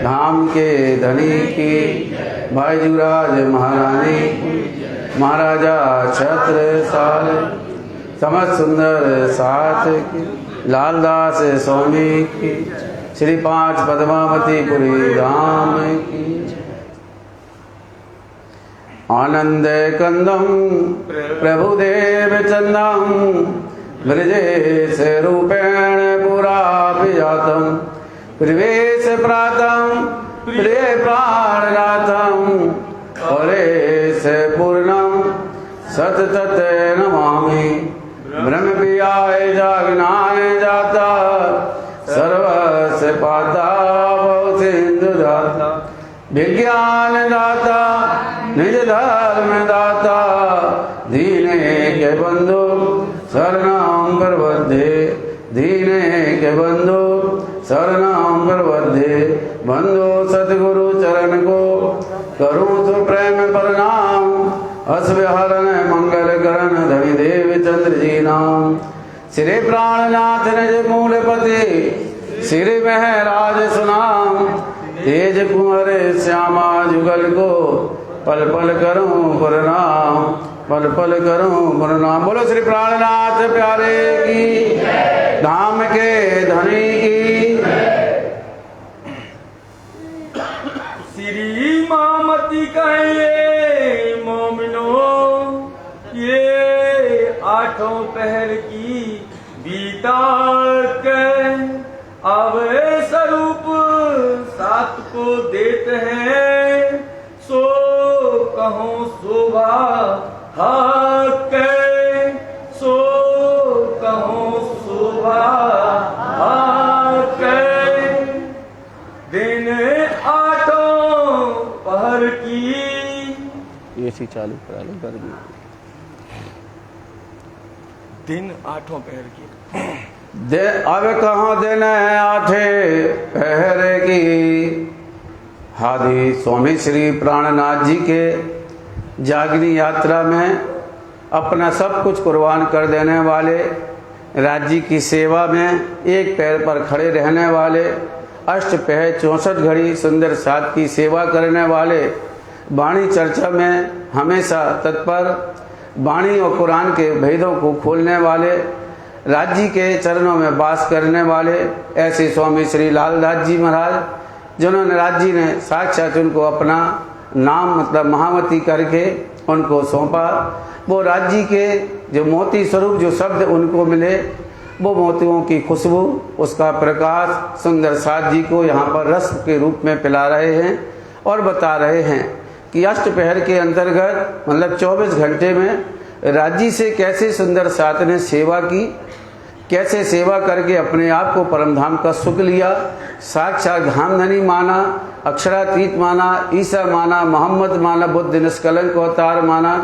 धाम के धनी की, भाईजूराज महारानी की, महाराजा छत्रसाल समस्त सुंदर साथ की, लालदास स्वामी की, श्री 5 पद्मावती पुरी धाम की। आनंद कंदम प्रभुदेव चंदम ब्रजेश रूपेण पुराभिजातम, प्रवेश प्रातम प्रिय प्राणनाथम, परेश पूर्णम सतत नमामि। ब्रह्म पियाय जागनाय जाता, सर्वस्य पाता सिंधु दाता, विज्ञान दाता निज धर्म दाता, दीने के बंधु शरणं प्रपद्ये, दीने के बंधु शरणं प्रपद्ये। बंधु सतगुरु चरण को करूं तो प्रेम प्रणाम, अस विहरण मंगल करण धनि देव चंद्र जी नाम। श्री प्राणनाथ निज मूलपति, श्री महराज सुनाम, तेज कुंवर श्यामा जुगल को, पल पल करूं प्रणाम, पल पल करूं प्रणाम। बोलो श्री प्राणनाथ प्यारे की, धाम के धनी की। श्री मामती कहिए मोमिनो, ये 8 पहर की बीता के, अब स्वरूप 7 को देते हैं, सो कहो शोभा हक, सो कहो शोभा हक। दिन 8 पहर की, एसी चालू करा लो गर्मी। दिन 8 पहर की, अब कहाँ दिन 8 पहर की। हादि स्वामी श्री प्राणनाथ जी के जागनी यात्रा में अपना सब कुछ कुर्बान कर देने वाले, राज्य की सेवा में एक पैर पर खड़े रहने वाले, अष्टपहर 64 घड़ी सुंदर साथ की सेवा करने वाले, वाणी चर्चा में हमेशा तत्पर, वाणी और कुरान के भेदों को खोलने वाले, राज्य के चरणों में वास करने वाले ऐसे स्वामी श्री लालदास जी महाराज, जिन्होंने राज्य ने साक्षात उनको अपना नाम मतलब महामती करके उनको सौंपा। वो राज्य के जो मोती स्वरूप जो शब्द उनको मिले, वो मोतियों की खुशबू, उसका प्रकाश सुंदर साथ जी को यहाँ पर रस के रूप में पिला रहे हैं और बता रहे हैं कि अष्टपहर के अंतर्गत मतलब 24 घंटे में राज्य से कैसे सुंदर साथ ने सेवा की, कैसे सेवा करके अपने आप को परमधाम का सुख लिया, साक्षात धामधनी माना, अक्षरातीत माना, ईसा माना, मोहम्मद माना, बुद्ध निष्कलंक अवतार माना।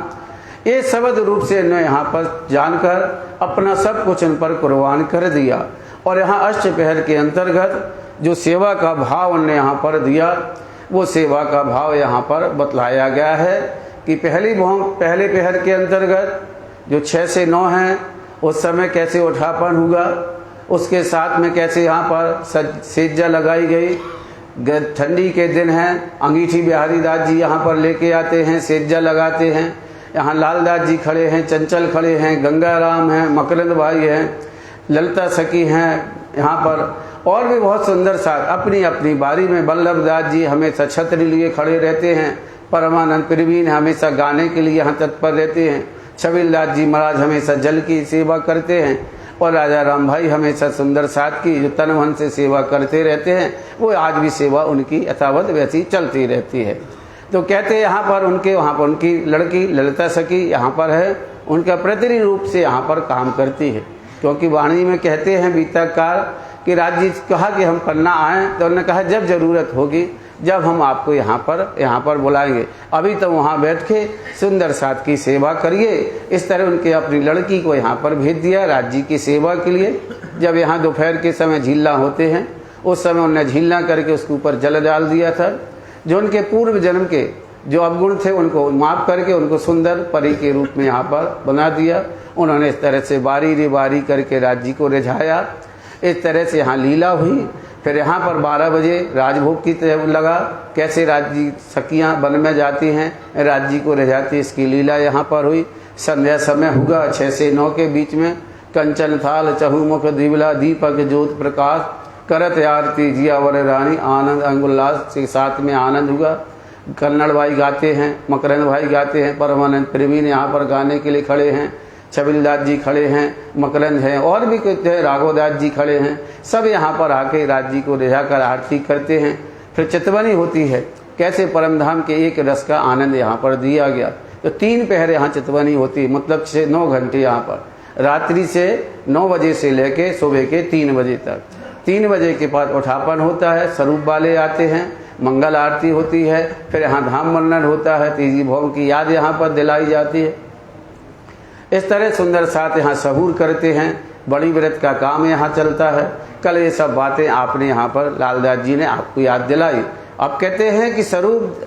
ये शब्द रूप से इन्होंने यहाँ पर जानकर अपना सब कुछ इन पर कुर्बान कर दिया। और यहाँ अष्टपहर के अंतर्गत जो सेवा का भाव उन्होंने यहाँ पर दिया, वो सेवा का भाव यहाँ पर बतलाया गया है कि पहले पहर के अंतर्गत जो 6 से 9 हैं, उस समय कैसे उठापन हुआ, उसके साथ में कैसे यहाँ पर सेज्जा लगाई गई। ठंडी के दिन हैं, अंगीठी बिहारी दास जी यहाँ पर लेके आते हैं, सेज्जा लगाते हैं। यहाँ लालदास जी खड़े हैं, चंचल खड़े हैं, गंगाराम हैं, मकरंद भाई हैं, ललिता सखी हैं यहाँ पर, और भी बहुत सुंदर साथ अपनी अपनी बारी में। बल्लभ दास जी हमेशा छतरी लिए खड़े रहते हैं, परमानंद प्रवीण हमेशा गाने के लिए यहाँ तत्पर रहते हैं, छबील दास जी महाराज हमेशा जल की सेवा करते हैं, और राजा राम भाई हमेशा सुंदर साथ की जो तन मन से सेवा करते रहते हैं, वो आज भी सेवा उनकी यथावत वैसी चलती रहती है। तो कहते हैं यहाँ पर उनके वहाँ पर उनकी लड़की ललिता सखी यहाँ पर है, उनका प्रतिनिधि रूप से यहाँ पर काम करती है। क्योंकि वाणी में कहते हैं बीता काल कि राज्य कहा कि हम पन्ना आए, तो उन्होंने कहा जब जरूरत होगी, जब हम आपको यहाँ पर बुलाएंगे, अभी तो वहाँ बैठ के सुंदर साथ की सेवा करिए। इस तरह उनके अपनी लड़की को यहाँ पर भेज दिया राज्य की सेवा के लिए। जब यहाँ दोपहर के समय झीलना होते हैं, उस समय उन्होंने झीलना करके उसके ऊपर जल डाल दिया था। जो उनके पूर्व जन्म के जो अवगुण थे उनको माफ करके उनको सुंदर परी के रूप में यहाँ पर बना दिया। उन्होंने इस तरह से बारी रे बारी करके राज्य को रिझाया। इस तरह से यहाँ लीला हुई। फिर यहाँ पर 12 बजे राजभोग की तरफ लगा, कैसे राज्य सखियाँ वन में जाती हैं, राज्य को रह जाती है, इसकी लीला यहाँ पर हुई। संध्या समय हुआ 6 से 9 के बीच में, कंचन थाल चहुमुख दिवला दीपक ज्योत प्रकाश करत आरती जियावर रानी, आनंद अंगुल्लास के साथ में आनंद हुआ। कन्नड़ भाई गाते हैं, मकरंद भाई गाते हैं, परमानंद प्रवीण यहाँ पर गाने के लिए खड़े हैं, छबिलदास जी खड़े हैं, मकरंद हैं, और भी कुछ है, राघवदास जी खड़े हैं। सब यहाँ पर आके राज्य को रिझा कर आरती करते हैं। फिर चितवनी होती है, कैसे परमधाम के एक रस का आनंद यहाँ पर दिया गया। तो 3 पहर यहाँ चितवनी होती है, मतलब 9 घंटे यहाँ पर, रात्रि से 9 बजे से लेके सुबह के 3 बजे तक। 3 बजे के बाद उठापन होता है, स्वरूप वाले आते हैं, मंगल आरती होती है, फिर यहाँ धाम वर्णन होता है, तीजी भोग की याद यहाँ पर दिलाई जाती है। इस तरह सुंदर साथ यहाँ सहूर करते हैं, बड़ी व्रत का काम यहाँ चलता है। कल ये सब बातें आपने यहाँ पर लालदास जी ने आपको याद दिलाई। अब कहते हैं कि स्वरूप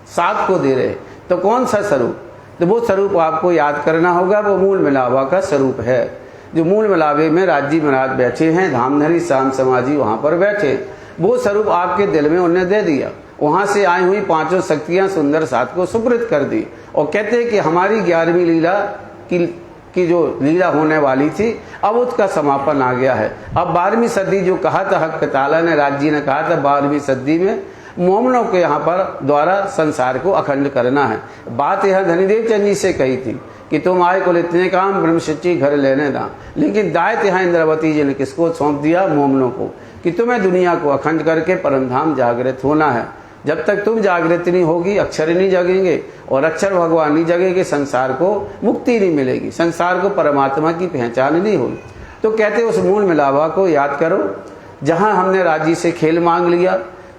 साथ को दे रहे, तो कौन सा स्वरूप? तो वो स्वरूप आपको याद करना होगा, वो मूल मिलावा का स्वरूप है। जो मूल मिलावे में राज्य महाराज बैठे हैं, धामधरी श्याम समाजी वहाँ पर बैठे, वो स्वरूप आपके दिल में उन्हें दे दिया। वहाँ से आई हुई 5 शक्तियाँ सुंदर साथ को सुकृत कर दी, और कहते हैं कि हमारी 11वीं लीला की जो लीला होने वाली थी, अब उसका समापन आ गया है। अब 12वीं सदी जो कहा था, हक ताला ने, राज्य ने कहा था 12वीं सदी में मोमनों के यहाँ पर द्वारा संसार को अखंड करना है। बात यह धनीदेव चंद जी से कही थी कि तुम आए कुल इतने काम ब्रह्मशिची घर लेने ना, लेकिन दायित्व यहाँ इंद्रावती जी ने किसको सौंप दिया? मोमनों को, कि तुम्हें दुनिया को अखंड करके परमधाम जागृत होना है। जब तक तुम जागृत नहीं होगी, अक्षर नहीं जगेंगे, और अक्षर भगवान नहीं जगेंगे, संसार को मुक्ति नहीं मिलेगी, संसार को परमात्मा की पहचान नहीं होगी। तो कहते उस मूल मिलावा को याद करो। जहाँ हमने राज्य से खेल मांग लिया,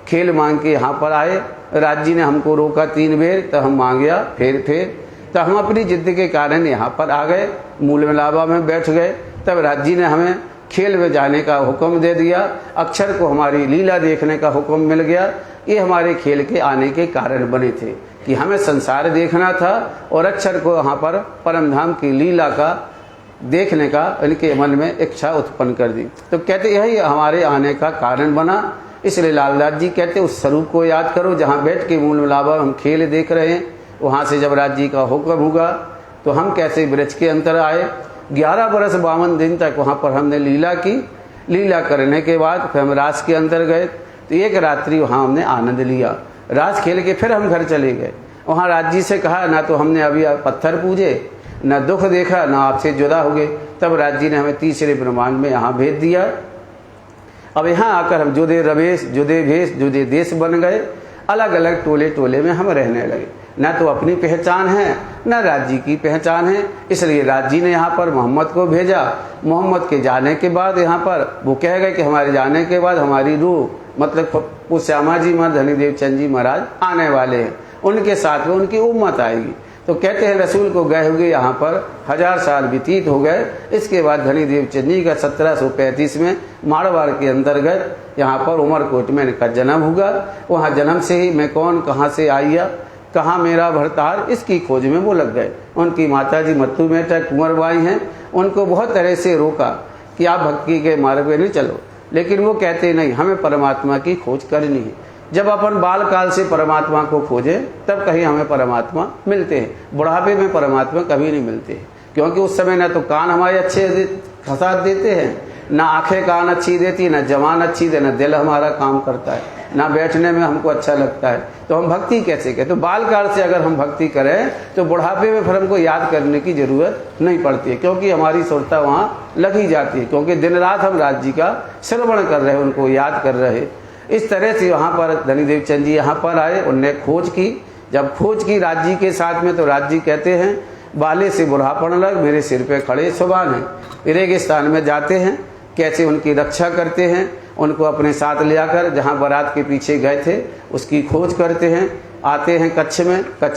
खेल मांग के यहाँ पर आए, राज्य ने हमको रोका 3 बेर, तो हम मांग गया फिर तो हम अपनी जिद के कारण यहाँ पर आ गए, मूल मिलावा में बैठ गए। तब राज्य ने हमें खेल में जाने का हुक्म दे दिया, अक्षर को हमारी लीला देखने का हुक्म मिल गया। ये हमारे खेल के आने के कारण बने थे कि हमें संसार देखना था, और अक्षर को यहाँ पर परमधाम की लीला का देखने का इनके मन में इच्छा उत्पन्न कर दी। तो कहते यही हमारे आने का कारण बना। इसलिए लालदास जी कहते उस स्वरूप को याद करो, जहाँ बैठ के मूल मिलावा हम खेल देख रहे हैं। वहाँ से जब राज्य का हुक्म होगा तो हम कैसे वृक्ष के अंतर आए। 11 बरस 52 दिन तक वहाँ पर हमने लीला की। लीला करने के बाद फिर हम रास के अंदर गए, तो एक रात्रि वहाँ हमने आनंद लिया। रास खेल के फिर हम घर चले गए। वहाँ राज्य से कहा, ना तो हमने अभी पत्थर पूजे, ना दुख देखा, ना आपसे जुदा हो गए। तब राज्य ने हमें तीसरे ब्रह्मांड में यहाँ भेज दिया। अब यहाँ आकर हम जुदे रवेश, जुदे भेष, जुदे देश बन गए। अलग अलग टोले टोले में हम रहने लगे। ना तो अपनी पहचान है, ना राज्य की पहचान है। इसलिए राज्य ने यहाँ पर मोहम्मद को भेजा। मोहम्मद के जाने के बाद यहाँ पर वो कह गए कि हमारे जाने के बाद हमारी रूह, मतलब वो श्यामा जी महाराज, धनीदेव चंद जी महाराज आने वाले हैं, उनके साथ में उनकी उम्मत आएगी। तो कहते हैं रसूल को गए हुए यहाँ पर 1000 साल व्यतीत हो गए। इसके बाद धनीदेव चंद जी का 1735 में मारवाड़ के अंतर्गत यहाँ पर उमरकोट में इनका जन्म हुआ। वहाँ जन्म से ही मैं कौन, कहाँ से आइया, कहाँ मेरा भरतार, इसकी खोज में वो लग गए। उनकी माता जी मत्तू मेटा कुंवरबाई हैं, उनको बहुत तरह से रोका कि आप भक्ति के मार्ग में नहीं चलो, लेकिन वो कहते नहीं, हमें परमात्मा की खोज करनी है। जब अपन बाल काल से परमात्मा को खोजें तब कहीं हमें परमात्मा मिलते हैं। बुढ़ापे में परमात्मा कभी नहीं मिलते, क्योंकि उस समय ना तो कान हमारे अच्छे खसात देते हैं, ना आंखें कान अच्छी देती, ना जवान अच्छी दे, ना दिल हमारा काम करता है, ना बैठने में हमको अच्छा लगता है। तो हम भक्ति कैसे करें? तो बाल काल से अगर हम भक्ति करें तो बुढ़ापे में फिर हमको याद करने की जरूरत नहीं पड़ती है, क्योंकि हमारी सुरता वहाँ लगी जाती है, क्योंकि दिन रात हम राज्य का श्रवण कर रहे, उनको याद कर रहे। इस तरह से वहाँ पर धनीदेव चंद जी यहाँ पर आए, उनने खोज की। जब खोज की राज्य के साथ में, तो राज्य कहते हैं बाले से बुढ़ापन लग, मेरे सिर पे खड़े सुबान है। रेगिस्तान में जाते हैं, कैसे उनकी रक्षा करते हैं, उनको अपने साथ ले आकर जहाँ बारात के पीछे गए थे उसकी खोज करते हैं। आते हैं कच्छ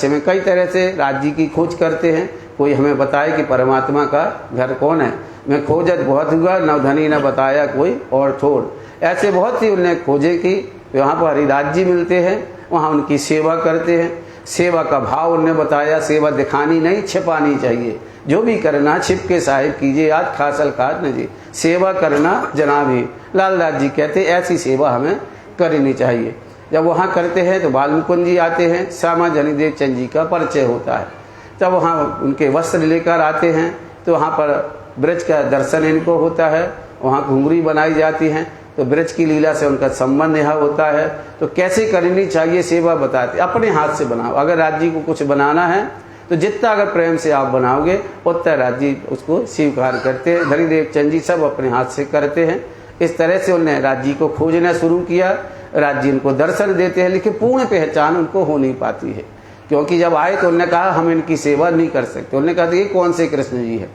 में कई तरह से राज्य की खोज करते हैं। कोई हमें बताए कि परमात्मा का घर कौन है। मैं खोजत बहुत हुआ, न धनी न बताया कोई और छोड़। ऐसे बहुत सी उनने खोजे की। वहाँ पर हरिदास जी मिलते हैं, वहाँ उनकी सेवा करते हैं। सेवा का भाव उनने बताया, सेवा दिखानी नहीं, छिपानी चाहिए। जो भी करना छिप के साहिब कीजिए, आज खासल खाद न जी। सेवा करना जनाबी। लालदास जी कहते ऐसी सेवा हमें करनी चाहिए। जब वहाँ करते हैं तो बालमुकुंद जी आते हैं, श्यामा धनीदेव चंद जी का परिचय होता है। तब वहाँ उनके वस्त्र लेकर आते हैं तो वहाँ पर ब्रज का दर्शन इनको होता है, वहाँ घुंघरी बनाई जाती हैं तो ब्रज की लीला से उनका संबंध यहाँ होता है। तो कैसे करनी चाहिए सेवा बताते, अपने हाथ से बनाओ। अगर राज्य को कुछ बनाना है तो जितना अगर प्रेम से आप बनाओगे उतना राज्य उसको स्वीकार करते हैं। धनीदेव चंद जी सब अपने हाथ से करते हैं। इस तरह से उन्होंने राज्य को खोजना शुरू किया। राज्य उनको दर्शन देते हैं, लेकिन पूर्ण पहचान उनको हो नहीं पाती है, क्योंकि जब आए तो उन्होंने कहा हम इनकी सेवा नहीं कर सकते। उन्होंने कहा ये कौन से कृष्ण जी है,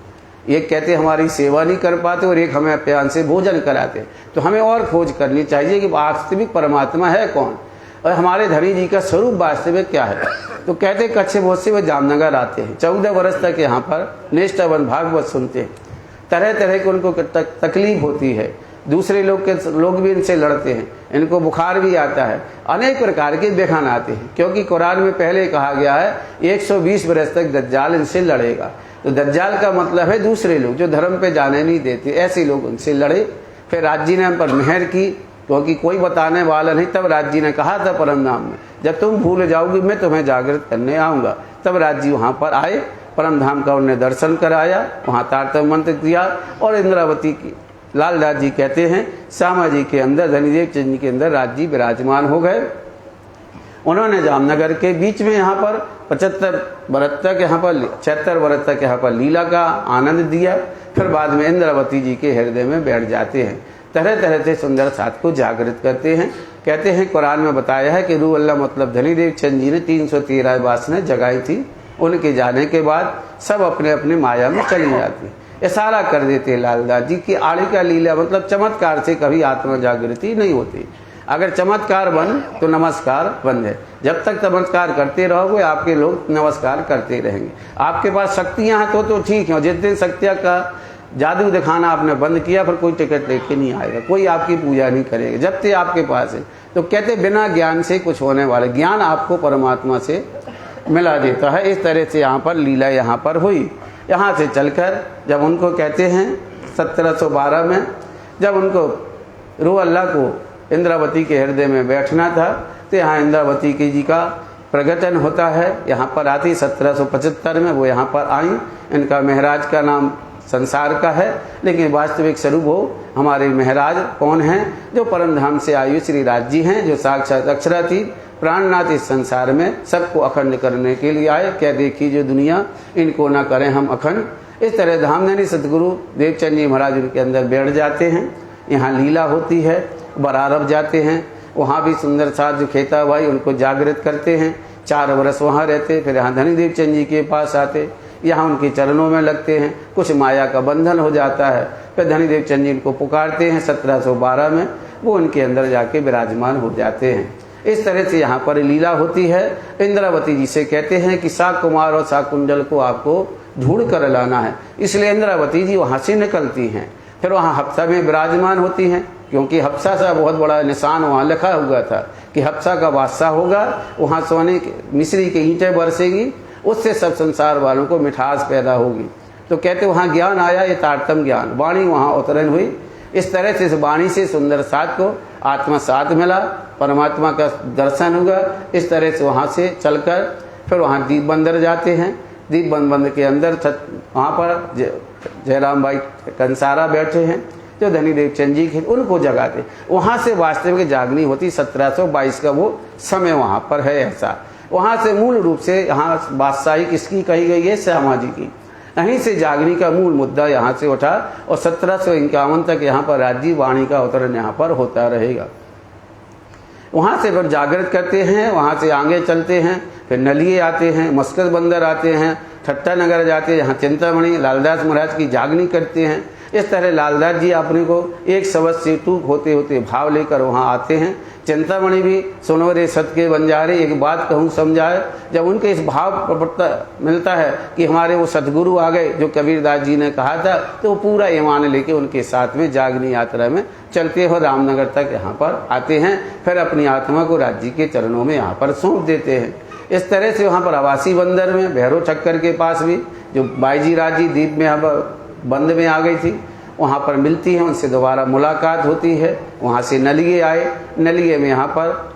एक कहते हमारी सेवा नहीं कर पाते और एक हमें प्यान से भोजन कराते। तो हमें और खोज करनी चाहिए कि वास्तविक परमात्मा है कौन और हमारे धनी जी का स्वरूप वास्तविक क्या है। तो कहते कच्छ बहुत से वे जामनगर आते हैं, 14 वर्ष तक यहाँ पर निष्ठावन भागवत सुनते हैं। तरह तरह की उनको तकलीफ होती है, दूसरे लोग भी इनसे लड़ते हैं, इनको बुखार भी आता है, अनेक प्रकार के बेखान आते हैं, क्योंकि कुरान में पहले कहा गया है 120 वर्ष तक दज्जाल इनसे लड़ेगा। तो दज्जाल का मतलब है दूसरे लोग जो धर्म पे जाने नहीं देते, ऐसे लोग उनसे लड़े। फिर राज्य ने हम पर मेहर की, क्योंकि कोई बताने वाला नहीं। तब राज्य ने कहा था परम धाम में जब तुम भूल जाओगी मैं तुम्हें जागृत करने आऊँगा। तब राज्य वहाँ पर आए, परम धाम का उन्हें दर्शन कराया, वहाँ तारतम्य मंत्र दिया और इंद्रावती की लालदास जी कहते हैं श्यामा जी के अंदर, धनीदेव चंद जी के अंदर राज्य विराजमान हो गए। उन्होंने जामनगर के बीच में यहाँ पर 75 वर्ष तक यहाँ पर 76 वर्ष तक यहाँ पर लीला का आनंद दिया। फिर बाद में इंद्रावती जी के हृदय में बैठ जाते हैं, तरह तरह से सुंदर साथ को जागृत करते हैं। कहते हैं कुरान में बताया है कि रूह अल्लाह मतलब धनीदेव चंद जी ने 313 वासनाएं जगाई थी। उनके जाने के बाद सब अपने अपने माया में चली जाती, इशारा कर देते लालदास जी की आड़ी का लीला मतलब चमत्कार से कभी आत्मा जागृति नहीं होती। अगर चमत्कार बंद तो नमस्कार बंद है। जब तक चमत्कार करते रहोगे आपके लोग नमस्कार करते रहेंगे। आपके पास शक्तियां हैं तो ठीक है, जिस दिन शक्तियां का जादू दिखाना आपने बंद किया फिर कोई टिकट लेके नहीं आएगा, कोई आपकी पूजा नहीं करेगा जब तक आपके पास है। तो कहते बिना ज्ञान से कुछ होने वाले, ज्ञान आपको परमात्मा से मिला देता है। इस तरह से यहाँ पर लीला यहाँ पर हुई। यहाँ से चलकर जब उनको कहते हैं 1712 में जब उनको रूह अल्लाह को इंद्रावती के हृदय में बैठना था तो यहाँ इंद्रावती की जी का प्रगटन होता है। यहाँ पर आती 1775 में वो यहाँ पर आई। इनका महराज का नाम संसार का है, लेकिन वास्तविक स्वरूप वो हमारे महराज कौन हैं, जो परम धाम से आयु श्री राज जी हैं, जो साक्षात अक्षरातीत प्राणनाथ इस संसार में सबको अखंड करने के लिए आए। क्या देखी जो दुनिया इनको ना करें हम अखंड। इस तरह धामधनी सतगुरु देवचंद जी महाराज उनके अंदर बैठ जाते हैं। यहाँ लीला होती है, बरारब जाते हैं, वहाँ भी सुंदर साथ जो खेता भाई उनको जागृत करते हैं। 4 वर्ष वहाँ रहते, फिर यहाँ धनीदेव चंद जी के पास आते, यहाँ उनके चरणों में लगते हैं। कुछ माया का बंधन हो जाता है, फिर धनीदेव चंद जी उनको पुकारते हैं। 1712 में वो उनके अंदर जाके विराजमान हो जाते हैं। इस तरह से यहाँ पर लीला होती है। इंद्रावती जी से कहते हैं कि शाकुमार और शाकुंजल को आपको ढूंढ कर लाना है, इसलिए इंद्रावती जी वहाँ से निकलती हैं। फिर वहाँ हफ्सा में विराजमान होती हैं, क्योंकि हफ्सा सा बहुत बड़ा निशान वहाँ लिखा हुआ था कि हफ्सा का बादशाह होगा, वहाँ सोने मिश्री के ईंटें बरसेगी, उससे सब संसार वालों को मिठास पैदा होगी। तो कहते वहाँ ज्ञान आया, ये तारतम ज्ञान, वाणी वहाँ अवतरण हुई। इस तरह से इस वाणी से सुंदर साथ को आत्मा साथ मिला, परमात्मा का दर्शन हुआ। इस तरह से वहाँ से चलकर फिर वहाँ दीप बंदर जाते हैं। दीप बंद के अंदर वहाँ पर जयराम भाई कंसारा बैठे हैं जो धनीदेव चंद जी के, उनको जगाते। वहाँ से वास्तविक जागनी होती 1722 का वो समय वहाँ पर है ऐसा। वहाँ से मूल रूप से यहाँ बादशाही किसकी कही गई है, श्यामा जी की। यहीं से जागनी का मूल मुद्दा यहाँ से उठा और 1751 तक यहाँ पर राज्य वाणी का अवतरण यहाँ पर होता रहेगा। वहाँ से फिर जागृत करते हैं, वहाँ से आगे चलते हैं, फिर नलिये आते हैं, मस्कत बंदर आते हैं, ठट्टा नगर जाते हैं, यहाँ चिंतामणि लालदास महाराज की जागनी करते हैं। इस तरह लालदास जी अपने को एक शब्द से टूक होते होते भाव लेकर वहाँ आते हैं। चिंतामणि भी सुनो रे सत के बंजारे, एक बात कहूँ समझाए। जब उनके इस भाव मिलता है कि हमारे वो सतगुरु आ गए जो कबीरदास जी ने कहा था, तो वो पूरा ईमान लेके उनके साथ में जागनी यात्रा में चलते हुए रामनगर तक यहाँ पर आते हैं। फिर अपनी आत्मा को राज्य के चरणों में यहाँ पर सौंप देते हैं। इस तरह से वहाँ पर आवासी बंदर में भैरव चक्कर के पास भी जो बाईजी राजी द्वीप में यहाँ पर बंद में आ गई थी, वहाँ पर मिलती हैं, उनसे दोबारा मुलाकात होती है। वहाँ से नलिये आए, नलिये में यहाँ पर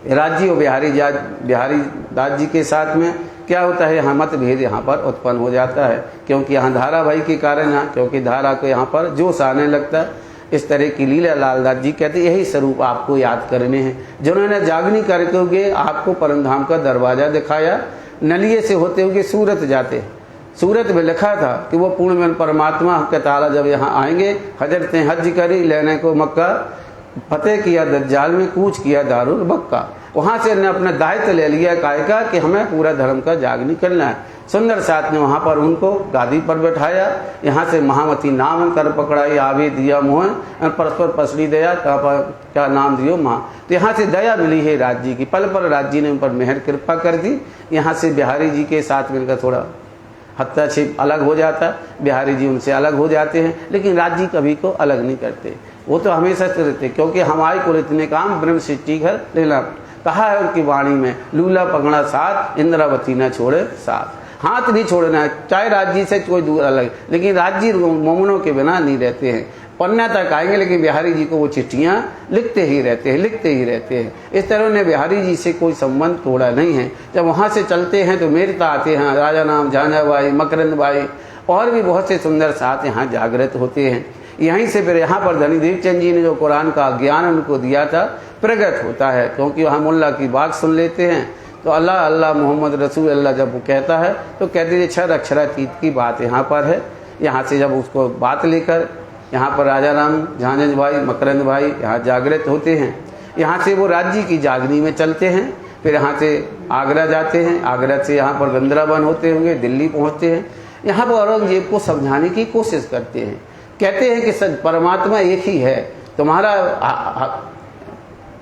राज्य और बिहारी दास जी के साथ में क्या होता है, यहाँ मतभेद यहाँ पर उत्पन्न हो जाता है, क्योंकि यहाँ धारावाही के कारण है, क्योंकि धारा को यहाँ पर जोश आने लगता है। इस तरह की लीला लालदास जी कहते यही स्वरूप आपको याद करने हैं, जिन्होंने जागनी करके हुए आपको परमधाम का दरवाजा दिखाया। नलिये से होते हुए सूरत जाते, सूरत में लिखा था कि वो पूर्ण में परमात्मा के ताला जब यहाँ आएंगे, हजरत ने हज करी लेने को मक्का, फतेह किया दज्जाल में, कूच किया दारुल बक्का। वहाँ से ने अपना दायित्व ले लिया काय का कि हमें पूरा धर्म का जागनी करना है। सुंदर साथ ने वहाँ पर उनको गादी पर बैठाया, यहाँ से महामती नाम कर पकड़ाई, आवे दिया मोह परस्पर पसड़ी दया, क्या नाम दियो माँ। तो यहाँ से दया मिली है राज जी की, पल पर राज जी ने उन पर मेहर कृपा कर दी। यहाँ से बिहारी जी के साथ मिलकर थोड़ा हस्तक्षेप अलग हो जाता, बिहारी जी उनसे अलग हो जाते हैं, लेकिन राज जी कभी को अलग नहीं करते, वो तो हमेशा से रहते, क्योंकि हमारे कुल इतने काम ब्रह्म सृष्टि घर लेना। कहा है उनकी वाणी में, लूला पगड़ा साथ, इंद्रावती न छोड़े साथ, हाथ नहीं छोड़ना है, चाहे राज्य से कोई दूर अलग, लेकिन राज्य मोमनों के बिना नहीं रहते हैं। पन्ना तक आएंगे लेकिन बिहारी जी को वो चिट्ठियाँ लिखते ही रहते हैं, लिखते ही रहते हैं। इस तरह उन्हें बिहारी जी से कोई संबंध तोड़ा नहीं है। जब वहाँ से चलते हैं तो मेरता आते हैं, राजा नाम झांझाबाई, मकरंद बाई और भी बहुत से सुंदर साथ यहाँ जागृत होते हैं। यहीं से फिर यहाँ पर धनीदेव चंद जी ने जो कुरान का ज्ञान उनको दिया था प्रकट होता है, क्योंकि वहाँ मुल्ला की बात सुन लेते हैं तो अल्लाह अल्लाह मोहम्मद रसूल अल्लाह जब वो कहता है तो कहते हैं छह अक्षरातीत की बात यहाँ पर है। यहाँ से जब उसको बात लेकर यहाँ पर राजा राम झांझ भाई, मकरंद भाई यहाँ जागृत होते हैं। यहाँ से वो राज्य की जागनी में चलते हैं, फिर यहाँ से आगरा जाते हैं, आगरा से यहाँ पर वृंदावन होते हुए दिल्ली पहुँचते हैं। यहाँ पर औरंगजेब को समझाने की कोशिश करते हैं, कहते हैं कि परमात्मा एक ही है, तुम्हारा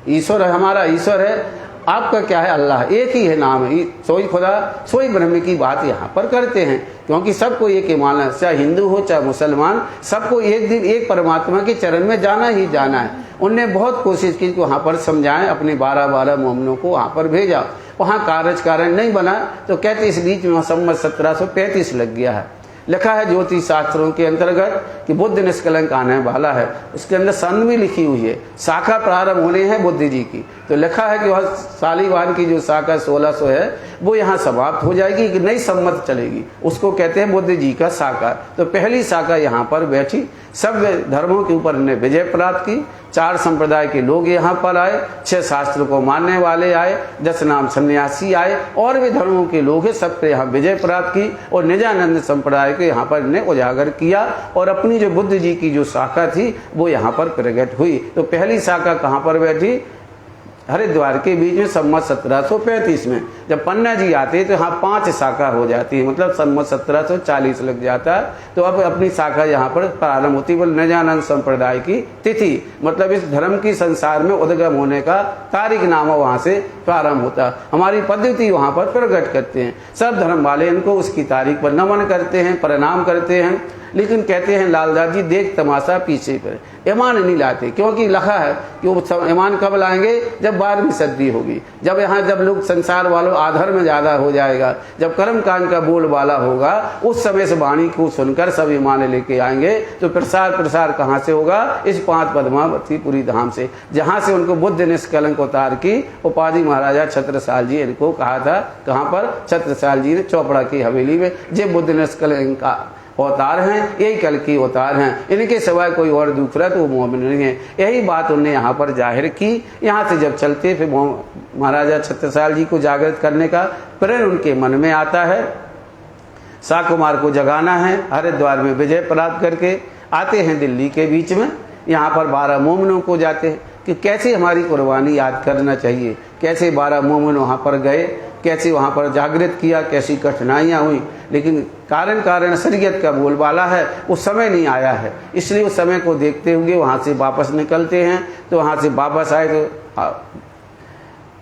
ईश्वर है, हमारा ईश्वर है, आपका क्या है, अल्लाह, एक ही है नाम है, सोई खुदा सोई ब्रह्म की बात यहाँ पर करते हैं, क्योंकि सबको एक ही मानना, चाहे हिंदू हो चाहे मुसलमान, सबको एक दिन एक परमात्मा के चरण में जाना ही जाना है। उनने बहुत कोशिश की कि वहाँ पर समझाएं, अपने 12 मोमनों को वहाँ पर भेजा, वहाँ कारण नहीं बना, तो कहते इस बीच में संवत 1735 लग गया है। लिखा है ज्योतिष शास्त्रों के अंतर्गत कि बुद्ध निष्कलंक आने वाला है, उसके अंदर सन भी लिखी हुई है, शाखा प्रारंभ होने हैं बुद्ध जी की, तो लिखा है कि वह सालीवान की जो शाखा 1600 है वो यहाँ समाप्त हो जाएगी, कि नई सम्मत चलेगी, उसको कहते हैं बुद्ध जी का शाखा। तो पहली शाखा यहाँ पर बैठी, सब धर्मों के ऊपर ने विजय प्राप्त की, 4 संप्रदाय के लोग यहाँ पर आए, 6 शास्त्र को मानने वाले आए, 10 नाम सन्यासी आए, और भी धर्मों के लोग हैं, सब पे यहाँ विजय प्राप्त की और निजानंद संप्रदाय को यहाँ पर ने उजागर किया और अपनी जो बुद्ध जी की जो शाखा थी वो यहाँ पर प्रकट हुई। तो पहली शाखा कहाँ पर बैठी, हरिद्वार के बीच में संवत 1735 में। जब पन्ना जी आते तो यहाँ 5 शाखा हो जाती है, मतलब संवत 1740 लग जाता है। तो अब अपनी शाखा यहाँ पर प्रारंभ होती है, निजानंद संप्रदाय की तिथि, मतलब इस धर्म की संसार में उद्गम होने का तारीख नामा वहाँ से प्रारंभ होता है। हमारी पद्धति वहाँ पर प्रकट करते हैं, सब धर्म वाले इनको उसकी तारीख पर नमन करते हैं, प्रणाम करते हैं। लेकिन कहते हैं लालदास जी देख तमाशा पीछे पर, ईमान नहीं लाते, क्योंकि लिखा है कि वो ईमान कब लाएंगे, जब 12वीं सदी होगी, जब यहाँ जब लोग संसार वालों आधर में ज्यादा हो जाएगा, जब कर्म कांड का बोलबाला होगा, उस समय से वाणी को सुनकर सब ईमान लेके आएंगे। तो प्रसार कहाँ से होगा, इस 5 पद्मावतीपुरी धाम से, जहाँ से उनको बुद्ध निष्कलंक अवतार की उपाधि महाराजा छत्रसाल जी इनको कहा था। कहाँ पर, छत्रसाल जी ने चौपड़ा की हवेली में, जे बुद्ध निष्कलंक का अवतार हैं, यही कल की अवतार हैं, इनके सिवाय कोई और दूसरा तो वो मोमिन नहीं है। यही बात उन्होंने यहाँ पर जाहिर की। यहाँ से जब चलते फिर महाराजा छत्रसाल जी को जागृत करने का प्रण उनके मन में आता है, शाकुमार को जगाना है। हरिद्वार में विजय प्राप्त करके आते हैं दिल्ली के बीच में, यहाँ पर 12 मोमिनों को जाते हैं कि कैसे हमारी कुर्बानी याद करना चाहिए, कैसे 12 मोमिन वहाँ पर गए, कैसे वहाँ पर जागृत किया, कैसी कठिनाइयाँ हुई। लेकिन कारण शरीयत का बोलबाला है, उस समय नहीं आया है, इसलिए उस समय को देखते हुए वहाँ से वापस निकलते हैं। तो वहाँ से वापस आए तो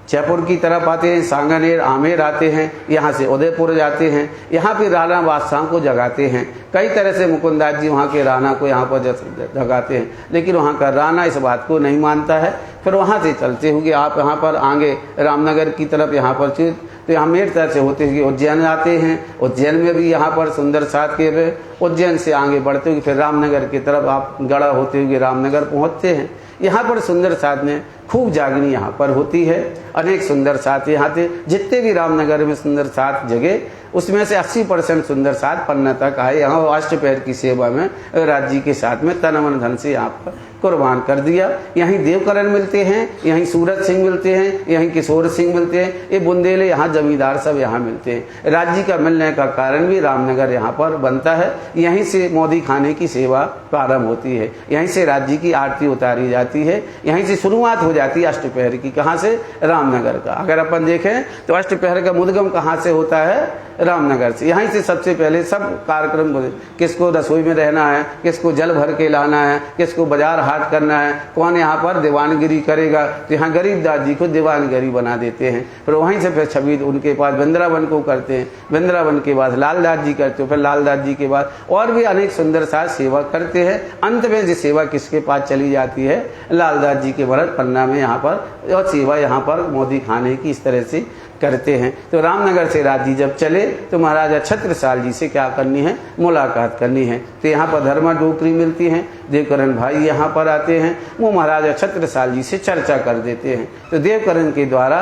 जयपुर की तरफ आते हैं, सांगानेर आमेर आते हैं, यहाँ से उदयपुर जाते हैं। यहाँ पे राणा बादशाह को जगाते हैं, कई तरह से मुकुंदास जी वहाँ के राणा को यहाँ पर जगाते हैं, लेकिन वहाँ का राणा इस बात को नहीं मानता है, फिर वहाँ से चलते हुए आप यहाँ पर आगे रामनगर की तरफ यहाँ पर तो यहाँ मेरठ से होते हुए उज्जैन आते हैं। उज्जैन में भी यहाँ पर सुंदर साथ के हुए उज्जैन से आगे बढ़ते हुए फिर रामनगर की तरफ आप गढ़ा होते हुए रामनगर पहुँचते हैं। यहाँ पर सुंदर साथ में खूब जागनी यहाँ पर होती है। अनेक सुंदर साथ यहाँ थे, जितने भी रामनगर में सुंदर साथ जगह उसमें से 80% सुंदर साथ पन्ना तक आए। यहाँ अष्टपहर की सेवा में राज्य के साथ में तन मन धन से यहाँ पर कुर्बान कर दिया। यहीं देवकरण मिलते हैं, यहीं सूरज सिंह मिलते हैं, यहीं किशोर सिंह मिलते हैं, ये बुंदेले यहाँ जमींदार सब यहाँ मिलते हैं। राज्य का मिलने का कारण भी रामनगर यहाँ पर बनता है। यहीं से मोदी खाने की सेवा प्रारंभ होती है, यहीं से राज्य की आरती उतारी जाती है, यहीं से शुरुआत हो जाती है अष्टपहर की। कहाँ से? रामनगर का। अगर अपन देखें तो अष्टपहर का मुद्गम कहाँ से होता है? रामनगर से। यहीं से सबसे पहले सब कार्यक्रम, किसको रसोई में रहना है, किसको जल भर के लाना है, किसको बाजार हाट करना है, कौन यहाँ पर दीवानगिरी करेगा, तो यहाँ गरीब दास जी को दीवानगिरी बना देते हैं। फिर वहीं से फिर छवि उनके पास वृंदावन को करते हैं, वृंदावन के बाद लाल दास जी करते हो, फिर लाल दास जी के बाद और भी अनेक सुंदर साथ सेवा करते हैं। अंत में जो सेवा किसके पास चली जाती है? लाल दास जी के भरत पन्ना में यहाँ पर, और सेवा यहाँ पर मोदी खाने की इस तरह से करते हैं। तो रामनगर से राज्य जब चले तो महाराजा छत्रसाल जी से क्या करनी है? मुलाकात करनी है। तो यहाँ पर धर्मा डोकरी मिलती हैं, देवकरण भाई यहाँ पर आते हैं, वो महाराजा छत्रसाल जी से चर्चा कर देते हैं। तो देवकरण के द्वारा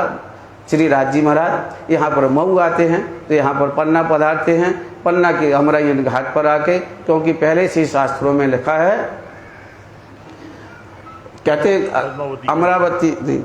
श्री राज्य महाराज यहाँ पर मऊ आते हैं, तो यहाँ पर पन्ना पधारते हैं। पन्ना के अमरायण घाट पर आके, क्योंकि पहले से शास्त्रों में लिखा है, कहते अमरावती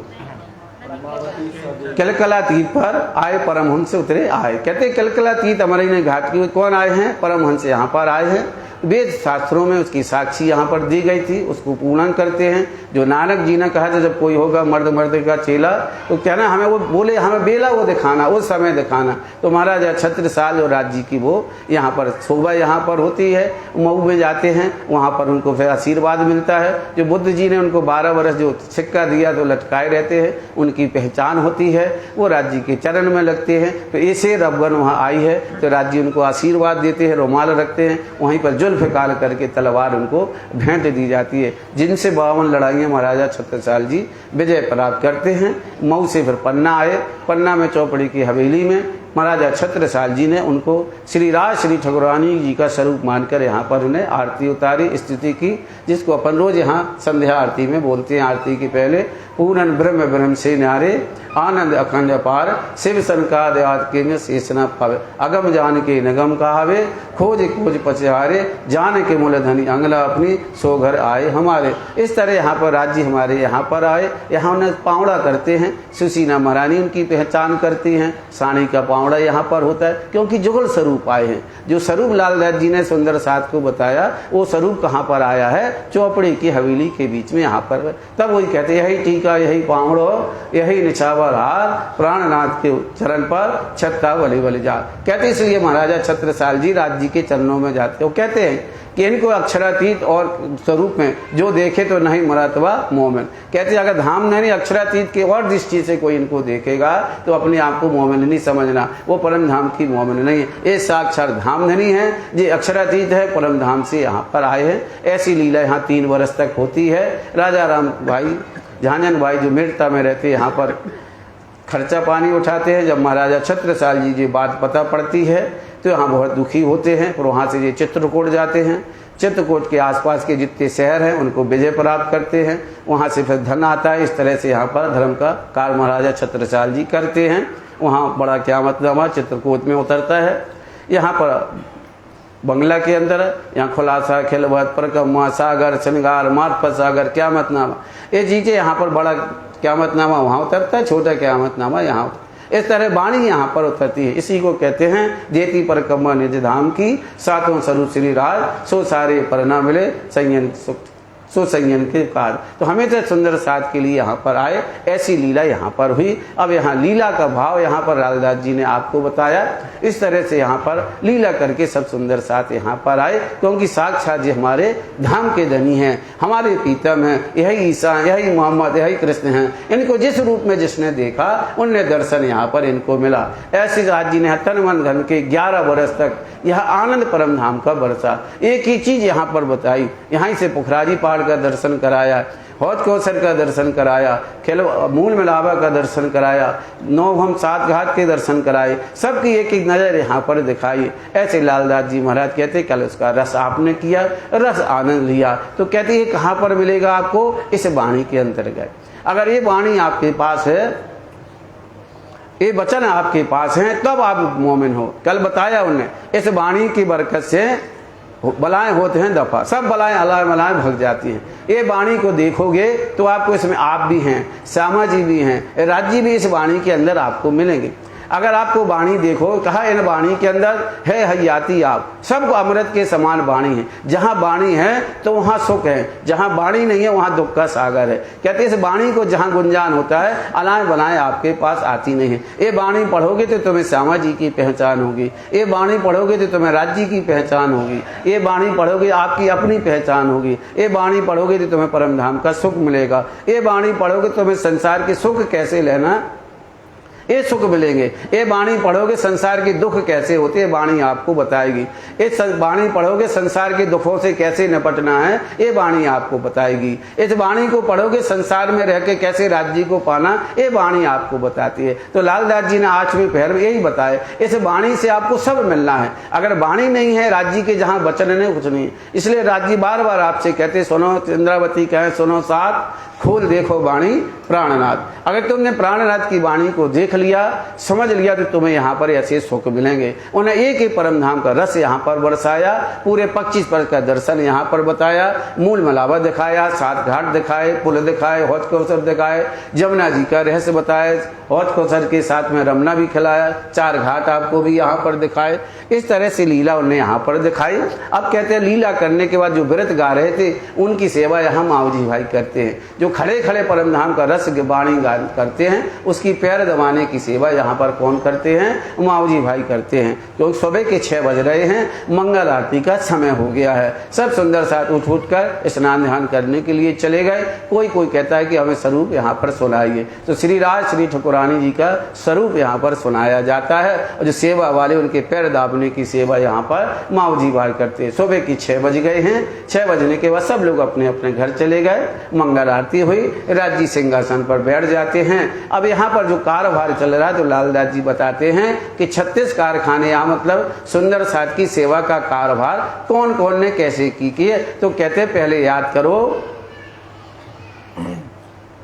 कलकला तीर्थ पर आए परमहंस उतरे आए। कहते कलकला तीर्थ अमरायण घाट की कौन आए हैं? परमहंस यहाँ पर आए हैं। वेद शास्त्रों में उसकी साक्षी यहाँ पर दी गई थी, उसको पूर्ण करते हैं। जो नानक जी ने कहा था जब कोई होगा मर्द का चेला तो कहना हमें, वो बोले हमें बेला वो दिखाना, उस समय दिखाना। तो महाराजा छत्रसाल और राज्य की वो यहाँ पर शोभा यहाँ पर होती है। मऊ में जाते हैं, वहाँ पर उनको फिर आशीर्वाद मिलता है। जो बुद्ध जी ने उनको 12 वर्ष जो सिक्का दिया तो लटकाए रहते हैं, उनकी पहचान होती है, वो राज्य के चरण में लगते हैं। तो ऐसे रबगन वहाँ आई है तो राज्य उनको आशीर्वाद देते हैं, रुमाल रखते हैं, वहीं पर जुल्फ काल करके तलवार उनको भेंट दी जाती है, जिनसे 52 लड़ाइयाँ महाराजा छत्रसाल जी विजय प्राप्त करते हैं। मऊ से फिर पन्ना आए। पन्ना में चौपड़ी की हवेली में महाराजा छत्रसाल जी ने उनको श्री राज श्री ठाकुरानी जी का स्वरूप मानकर यहाँ पर उन्हें आरती उतारी, स्तुति की, जिसको अपन रोज यहाँ संध्या आरती में बोलते हैं। आरती के पहले पूर्ण ब्रह्म ब्रह्म से न्यारे आनंद अखंड अपार शिव सनकाद आद के शेषना पावे अगम जान के नगम कहावे खोज खोज पचहारे जान के मूल धनी अंगला अपनी सो घर आए हमारे। इस तरह यहाँ पर राज्य हमारे यहाँ पर आए। यहाँ उन्हें पावड़ा करते हैं, सुशीना महारानी उनकी पहचान करती हैं। सानी का पावड़ा यहाँ पर होता है, क्योंकि जुगल स्वरूप आए हैं। जो स्वरूप लाल दास जी ने सुंदर साथ को बताया, वो स्वरूप कहाँ पर आया है? चौपड़ी की हवेली के बीच में यहाँ पर। तब वही कहते यही टीका यही पावड़ो यही निछावर हार प्राणनाथ के चरण पर छत्ता वली वली जा। कहते इसलिए महाराजा छत्रसाल जी राज्य के चरणों में जाते। वो कहते हैं कि इनको अक्षरातीत और स्वरूप में जो देखे तो नहीं मरातवा मोमिन। कहते अगर धाम नहीं अक्षरातीत के और दृष्टि से कोई इनको देखेगा तो अपने आप को मोमिन नहीं समझना, वो परम धाम की मोमिन नहीं है। ये साक्षात धाम नहीं है, ये अक्षरातीत है, परम धाम से यहाँ पर आए हैं। ऐसी लीला यहाँ 3 वर्ष तक होती है। राजा राम भाई झांझन भाई जो मेरठा में रहते यहाँ पर खर्चा पानी उठाते हैं। जब महाराजा छत्रसाल जी की बात पता पड़ती है तो यहाँ बहुत दुखी होते हैं। फिर वहाँ से ये चित्रकूट जाते हैं। चित्रकूट के आसपास के जितने शहर हैं उनको विजय प्राप्त करते हैं। वहाँ से फिर धन आता है। इस तरह से यहाँ पर धर्म का कार्य महाराजा छत्रसाल जी करते हैं। वहाँ बड़ा क़यामतनामा चित्रकूट में उतरता है। यहाँ पर बंगला के अंदर यहाँ खुलासा खिलवत परकम्मा सागर श्रृंगार मार्फत सागर क़यामतनामा, ये चीज़ें यहाँ पर बड़ा क़यामतनामा वहाँ उतरता है, छोटा क़यामतनामा यहाँ। इस तरह वाणी यहाँ पर उतरती है। इसी को कहते हैं जेती परकम्मा निज धाम की सातों स्वरूप श्री राज सो सारे पर न मिले संयन सो संयन के काज। तो हमें तो सुंदर साथ के लिए यहाँ पर आए। ऐसी लीला यहाँ पर हुई। अब यहाँ लीला का भाव यहाँ पर लालदास जी ने आपको बताया। इस तरह से यहाँ पर लीला करके सब सुंदर साथ यहाँ पर आए, क्योंकि साक्षात जी हमारे धाम के धनी हैं, हमारे प्रीतम हैं। यही ईसा यही मोहम्मद यही कृष्ण हैं। इनको जिस रूप में जिसने देखा उनने दर्शन यहाँ पर इनको मिला। ऐसी राज जी ने तन मन धन के 11 वर्ष तक यह आनंद परम धाम का बरसा। एक ही चीज यहाँ पर बताई। यहाँ से पुखराजी पहाड़ पहाड़ का दर्शन कराया, हौज कौसर का दर्शन कराया, मूल मिलावा का दर्शन कराया, 9 हम 7 घाट के दर्शन कराए, सबकी एक एक नज़र यहाँ पर दिखाई। ऐसे लालदास जी महाराज कहते कल उसका रस आपने किया, रस आनंद लिया। तो कहते ये कहाँ पर मिलेगा आपको? इस वाणी के अंतर्गत। अगर ये वाणी आपके पास है, ये वचन आपके पास है, तब आप मोमिन हो। कल बताया उन्हें, इस वाणी की बरकत से बलाएं होते हैं दफा, सब बलाएं अलाए मलाएं भग जाती हैं। ये वाणी को देखोगे तो आपको इसमें आप भी हैं, श्यामा जी भी हैं, राज्य भी इस वाणी के अंदर आपको मिलेंगे। अगर आपको वाणी देखो, कहा इन वाणी के अंदर है हयाती आप, सबको अमृत के समान वाणी है। जहाँ वाणी है तो वहाँ सुख है, जहाँ वाणी नहीं है वहाँ दुख का सागर है। कहते इस वाणी को जहाँ गुंजान होता है, अलाए बनाए आपके पास आती नहीं है। ये वाणी पढ़ोगे तो तुम्हें श्यामा जी की पहचान होगी, ये वाणी पढ़ोगे तो तुम्हें राज्य की पहचान होगी, ये वाणी पढ़ोगे आपकी अपनी पहचान होगी, ये वाणी पढ़ोगे तो तुम्हें परम धाम का सुख मिलेगा, ये वाणी पढ़ोगे तो तुम्हें संसार के सुख कैसे लेना ये सुख मिलेंगे। ये वाणी पढ़ोगे संसार के दुख कैसे होते हैं, वाणी आपको बताएगी। इस वाणी पढ़ोगे संसार के दुखों से कैसे निपटना है, ये वाणी आपको बताएगी। इस वाणी को पढ़ोगे संसार में रह के कैसे राज्य को पाना, ये वाणी आपको बताती है। तो लालदास जी ने 8वें पहर में यही बताया, इस वाणी से आपको सब मिलना है। अगर वाणी नहीं है, राज्य के जहाँ वचन नहीं, कुछ नहीं। इसलिए राज्य बार बार आपसे कहते सुनो, इंद्रावती कहे सुनो साथ, खोल देखो वाणी प्राणनाथ। अगर तुमने प्राणनाथ की वाणी को देख लिया, समझ लिया, तो तुम्हें यहाँ पर ऐसे सुख मिलेंगे। उन्हें एक ही परम धाम का रस यहाँ पर बरसाया, पूरे 25 पर्व का दर्शन यहाँ पर बताया, मूल मलावा दिखाया, 7 घाट दिखाए, पुल दिखाए, हौज कौसर दिखाए, जमुना जी का रहस्य बताया, हौज कौसर के साथ में रमना भी खिलाया, 4 घाट आपको भी यहाँ पर दिखाए। इस तरह से लीला उन्हें यहाँ पर दिखाई। अब कहते हैं लीला करने के बाद जो व्रत गा रहे थे उनकी सेवा यहाँ माऊजी भाई करते हैं। जो खड़े खड़े परम धाम का रस वाणी गान करते हैं, उसकी पैर दबाने की सेवा यहाँ पर कौन करते हैं? माऊजी भाई करते हैं। क्योंकि सुबह के 6 बज रहे हैं, मंगल आरती का समय हो गया है। सब सुंदर साथ उठ कर स्नान ध्यान करने के लिए चले गए। कोई कोई कहता है कि हमें स्वरूप यहाँ पर सुनाइए, तो श्री राज श्री ठकुरानी जी का स्वरूप यहाँ पर सुनाया जाता है। और जो सेवा वाले उनके पैर दाबने की सेवा यहाँ पर माऊजी भाई करते हैं। सुबह की 6 बज गए हैं, 6 बजने के बाद सब लोग अपने अपने घर चले गए। मंगल आरती हुई, राज्य सिंहासन पर बैठ जाते हैं। अब यहाँ पर जो कारोबार चल रहा है, तो लालदास जी बताते हैं कि 36 कारखाने, यहाँ मतलब सुंदर साथ की सेवा का कारोबार कौन कौन ने कैसे की है। तो कहते पहले याद करो,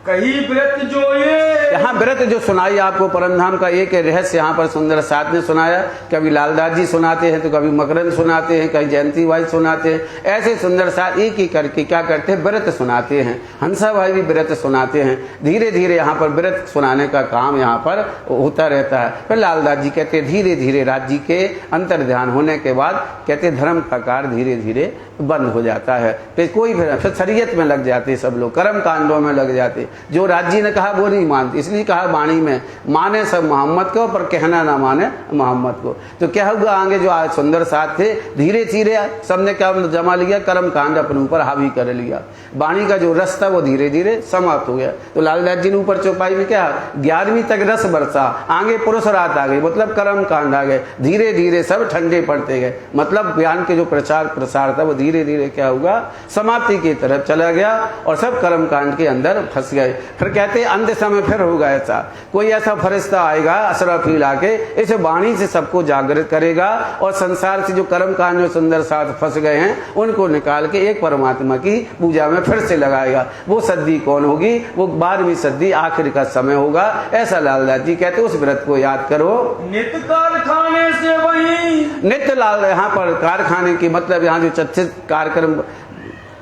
कही व्रत जो ये, यहाँ व्रत जो सुनाई आपको परमधाम का एक रहस्य यहाँ पर सुंदर साथ ने सुनाया। कभी लालदास जी सुनाते हैं, तो कभी मकरंद सुनाते हैं, कभी जयंती भाई सुनाते हैं। ऐसे सुंदर साथ एक ही करके क्या करते हैं, व्रत सुनाते हैं। हंसा भाई भी व्रत सुनाते हैं। धीरे धीरे यहाँ पर व्रत सुनाने का काम यहाँ पर होता रहता है। फिर लालदास जी कहते धीरे धीरे राज्य के अंतर ध्यान होने के बाद कहते धर्म का कार्य धीरे धीरे बंद हो जाता है। फिर कोई फिर शरीयत में लग जाते, सब लोग कर्म कांडों में लग जाते। जो राज्य ने कहा वो नहीं मानते, इसलिए कहा वाणी में माने सब मोहम्मद को, पर कहना ना माने मोहम्मद को। तो क्या हुआ आगे, जो आज सुंदर साथ थे, धीरे धीरे सबने क्या जमा लिया, कर्म कांड अपने ऊपर हावी कर लिया। वाणी का जो रस था वो धीरे धीरे समाप्त हो गया। तो लालदास जी ने ऊपर चौपाई में क्या, 11वीं तक रस बरसा, आगे पुरुष रात आ गई, मतलब कर्म कांड आ गए। धीरे धीरे सब ठंडे पड़ते गए, मतलब ज्ञान के जो प्रचार प्रसार था वो धीरे धीरे क्या हुआ, समाप्ति की तरफ चला गया और सब कर्म कांड के अंदर फंस गए। फिर कहते अंत समय फिर होगा ऐसा, कोई ऐसा फरिश्ता आएगा असराफील आके इस वाणी से सबको जागृत करेगा और संसार से जो कर्म कांड में सुंदर साथ फंस गए हैं उनको निकाल के एक परमात्मा की पूजा में फिर से लगाएगा। वो सदी कौन होगी, वो 12वीं सदी आखिर का समय होगा। ऐसा लालदास जी कहते उस व्रत को याद करो। नित्य कारखाने से वही, नित्य लाल यहाँ पर कारखाने की मतलब यहाँ जो 36 कार्यक्रम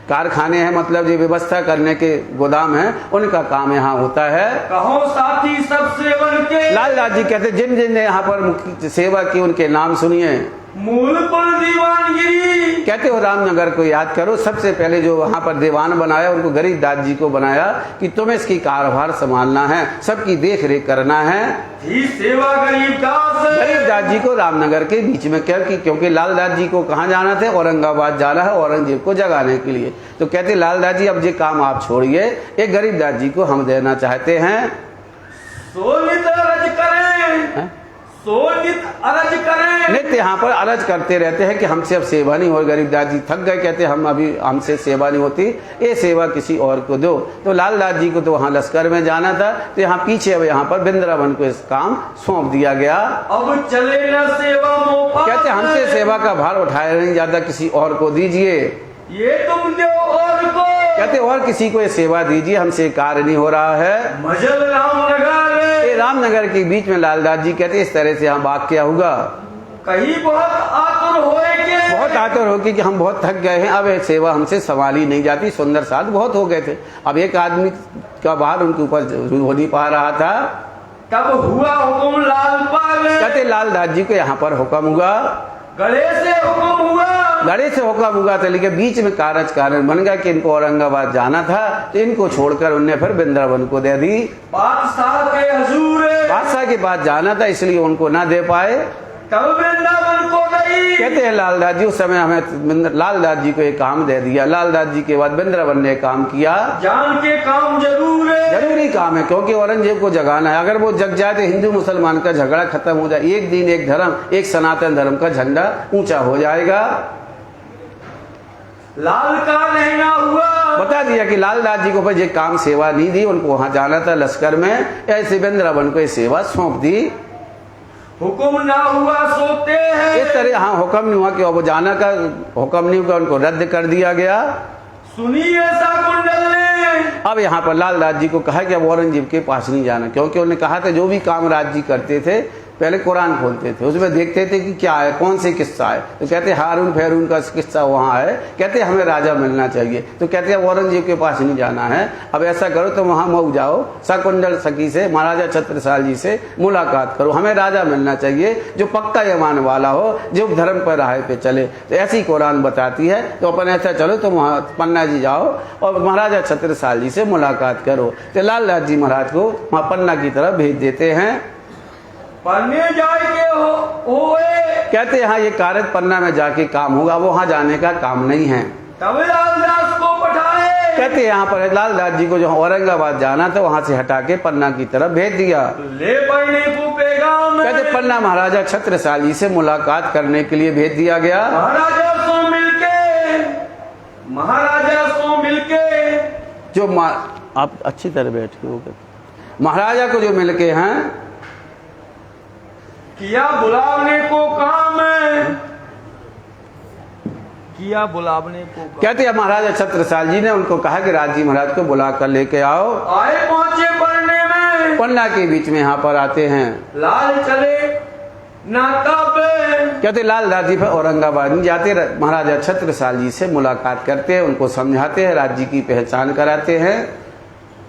कारखाने हैं, मतलब जो व्यवस्था करने के गोदाम है, उनका काम यहाँ होता है। कहो साथी सब सेवन के, लालदास जी कहते जिन जिन ने यहाँ पर मुख्य सेवा की उनके नाम सुनिए। मूल पर दीवानगिरी, कहते हो रामनगर को याद करो। सबसे पहले जो वहाँ पर दीवान बनाया उनको गरीबदास जी को बनाया कि तुम्हें इसकी कारोबार संभालना है, सबकी देख रेख करना है। सेवा गरीबदास जी को रामनगर के बीच में क्या की, क्योंकि लालदास जी को कहाँ जाना था, औरंगाबाद जाना है औरंगजेब को जगाने के लिए। तो कहते लालदास जी अब ये काम आप छोड़िए, एक गरीबदास जी को हम देना चाहते हैं। सो नित अरज करें। नित्य यहाँ पर अर्ज करते रहते हैं कि हमसे अब सेवा नहीं हो, गरीबदास जी थक गए, कहते हम अभी हमसे सेवा नहीं होती, ये सेवा किसी और को दो। तो लालदास जी को तो वहाँ लश्कर में जाना था, तो यहाँ पीछे अब यहाँ पर वृंदावन को इस काम सौंप दिया गया। अब चले न सेवा मोपा, कहते हमसे सेवा का भार उठाया नहीं जाता, किसी और को दीजिए। ये तुम दो और को, कहते और किसी को ये सेवा दीजिए, हमसे कार्य नहीं हो रहा है। मजल रामनगर, ये रामनगर के बीच में लालदास जी कहते इस तरह से यहाँ वाक्य क्या होगा, कहीं बहुत आतुर होए के, बहुत आतुर हो कि हम बहुत थक गए हैं, अब ये सेवा हमसे संभाली नहीं जाती। सुंदर साध बहुत हो गए थे, अब एक आदमी का भार उनके ऊपर हो नहीं पा रहा था। तब हुआ हुकुम लालपाल, कहते लालदास जी को यहाँ पर हुक्म हुआ, गले से हुकुम हुआ, गड़े से होकर हुआ था, लेकिन बीच में कारण बन गया कि इनको औरंगाबाद जाना था, तो इनको छोड़कर उनने फिर वृंदावन को दे दी। बादशाह के हजूर, बादशाह के पास जाना था, इसलिए उनको ना दे पाए। तब वृंदावन को नहीं। कहते हैं लालदास जी उस समय हमें लालदास जी को एक काम दे दिया। लालदास जी के बाद वृंदावन ने काम किया, जान के काम जरूर है, जरूरी काम है, क्योंकि औरंगजेब को जगाना है। अगर वो जग जाए तो हिंदू मुसलमान का झगड़ा खत्म हो जाए, एक दिन एक धर्म, एक सनातन धर्म का झंडा ऊंचा हो जाएगा। लाल का रहना हुआ, बता दिया कि लालदास जी को भाई ये काम सेवा नहीं दी, उनको वहां जाना था लश्कर में, ऐसे वृंदावन को ये सेवा सौंप दी। हुकुम ना हुआ सोते हैं, इस तरह हाँ हुक्म नहीं हुआ कि वो जाना का हुक्म नहीं हुआ, उनको रद्द कर दिया गया। सुनिए ऐसा कुंडल ने, अब यहाँ पर लालदास जी को कहा कि अब औरंगजेब के पास नहीं जाना, क्योंकि उन्होंने कहा था जो भी काम राज जी करते थे पहले कुरान खोलते थे, उसमें देखते थे कि क्या है, कौन से किस्सा है। तो कहते हारून फेरून का किस्सा वहाँ है, कहते हमें राजा मिलना चाहिए। तो कहते हैं औरंगजेब के पास नहीं जाना है, अब ऐसा करो तो वहाँ मऊ जाओ, शकुंडल सखी से, महाराजा छत्रसाल जी से मुलाकात करो, हमें राजा मिलना चाहिए जो पक्का ईमान वाला हो, जो धर्म पर राह पे चले। तो ऐसी कुरान बताती है। तो अपन ऐसा चलो तो वहाँ पन्ना जी जाओ और महाराजा छत्रसाल जी से मुलाकात करो। तो लालदास जी महाराज को वहाँ पन्ना की तरफ भेज देते हैं। पढ़ने जाए के होए, कहते हैं हाँ ये कारज पन्ना में जाके काम होगा, वो वहाँ जाने का काम नहीं है। तब लालदास को पठाए, कहते हैं यहाँ पर लालदास जी को जो औरंगाबाद जाना था वहाँ से हटा के पन्ना की तरफ भेज दिया। ले पढ़ने को पैगाम, कहते पन्ना महाराजा छत्रसाल जी से मुलाकात करने के लिए भेज दिया गया। महाराजा सो मिलके जो आप अच्छी तरह बैठ के वो महाराजा को जो मिलके हैं किया बुलावने को काम है, किया बुलावने को काम। कहते हैं महाराजा छत्रसाल जी ने उनको कहा कि राज जी महाराज को बुला कर लेके आओ। आए पहुंचे पढ़ने में, पन्ना के बीच में यहाँ पर आते हैं। लाल चले ना तब, कहते लालदास जी फिर औरंगाबाद नहीं जाते, महाराजा छत्रसाल जी से मुलाकात करते हैं, उनको समझाते हैं, राज्य की पहचान कराते हैं।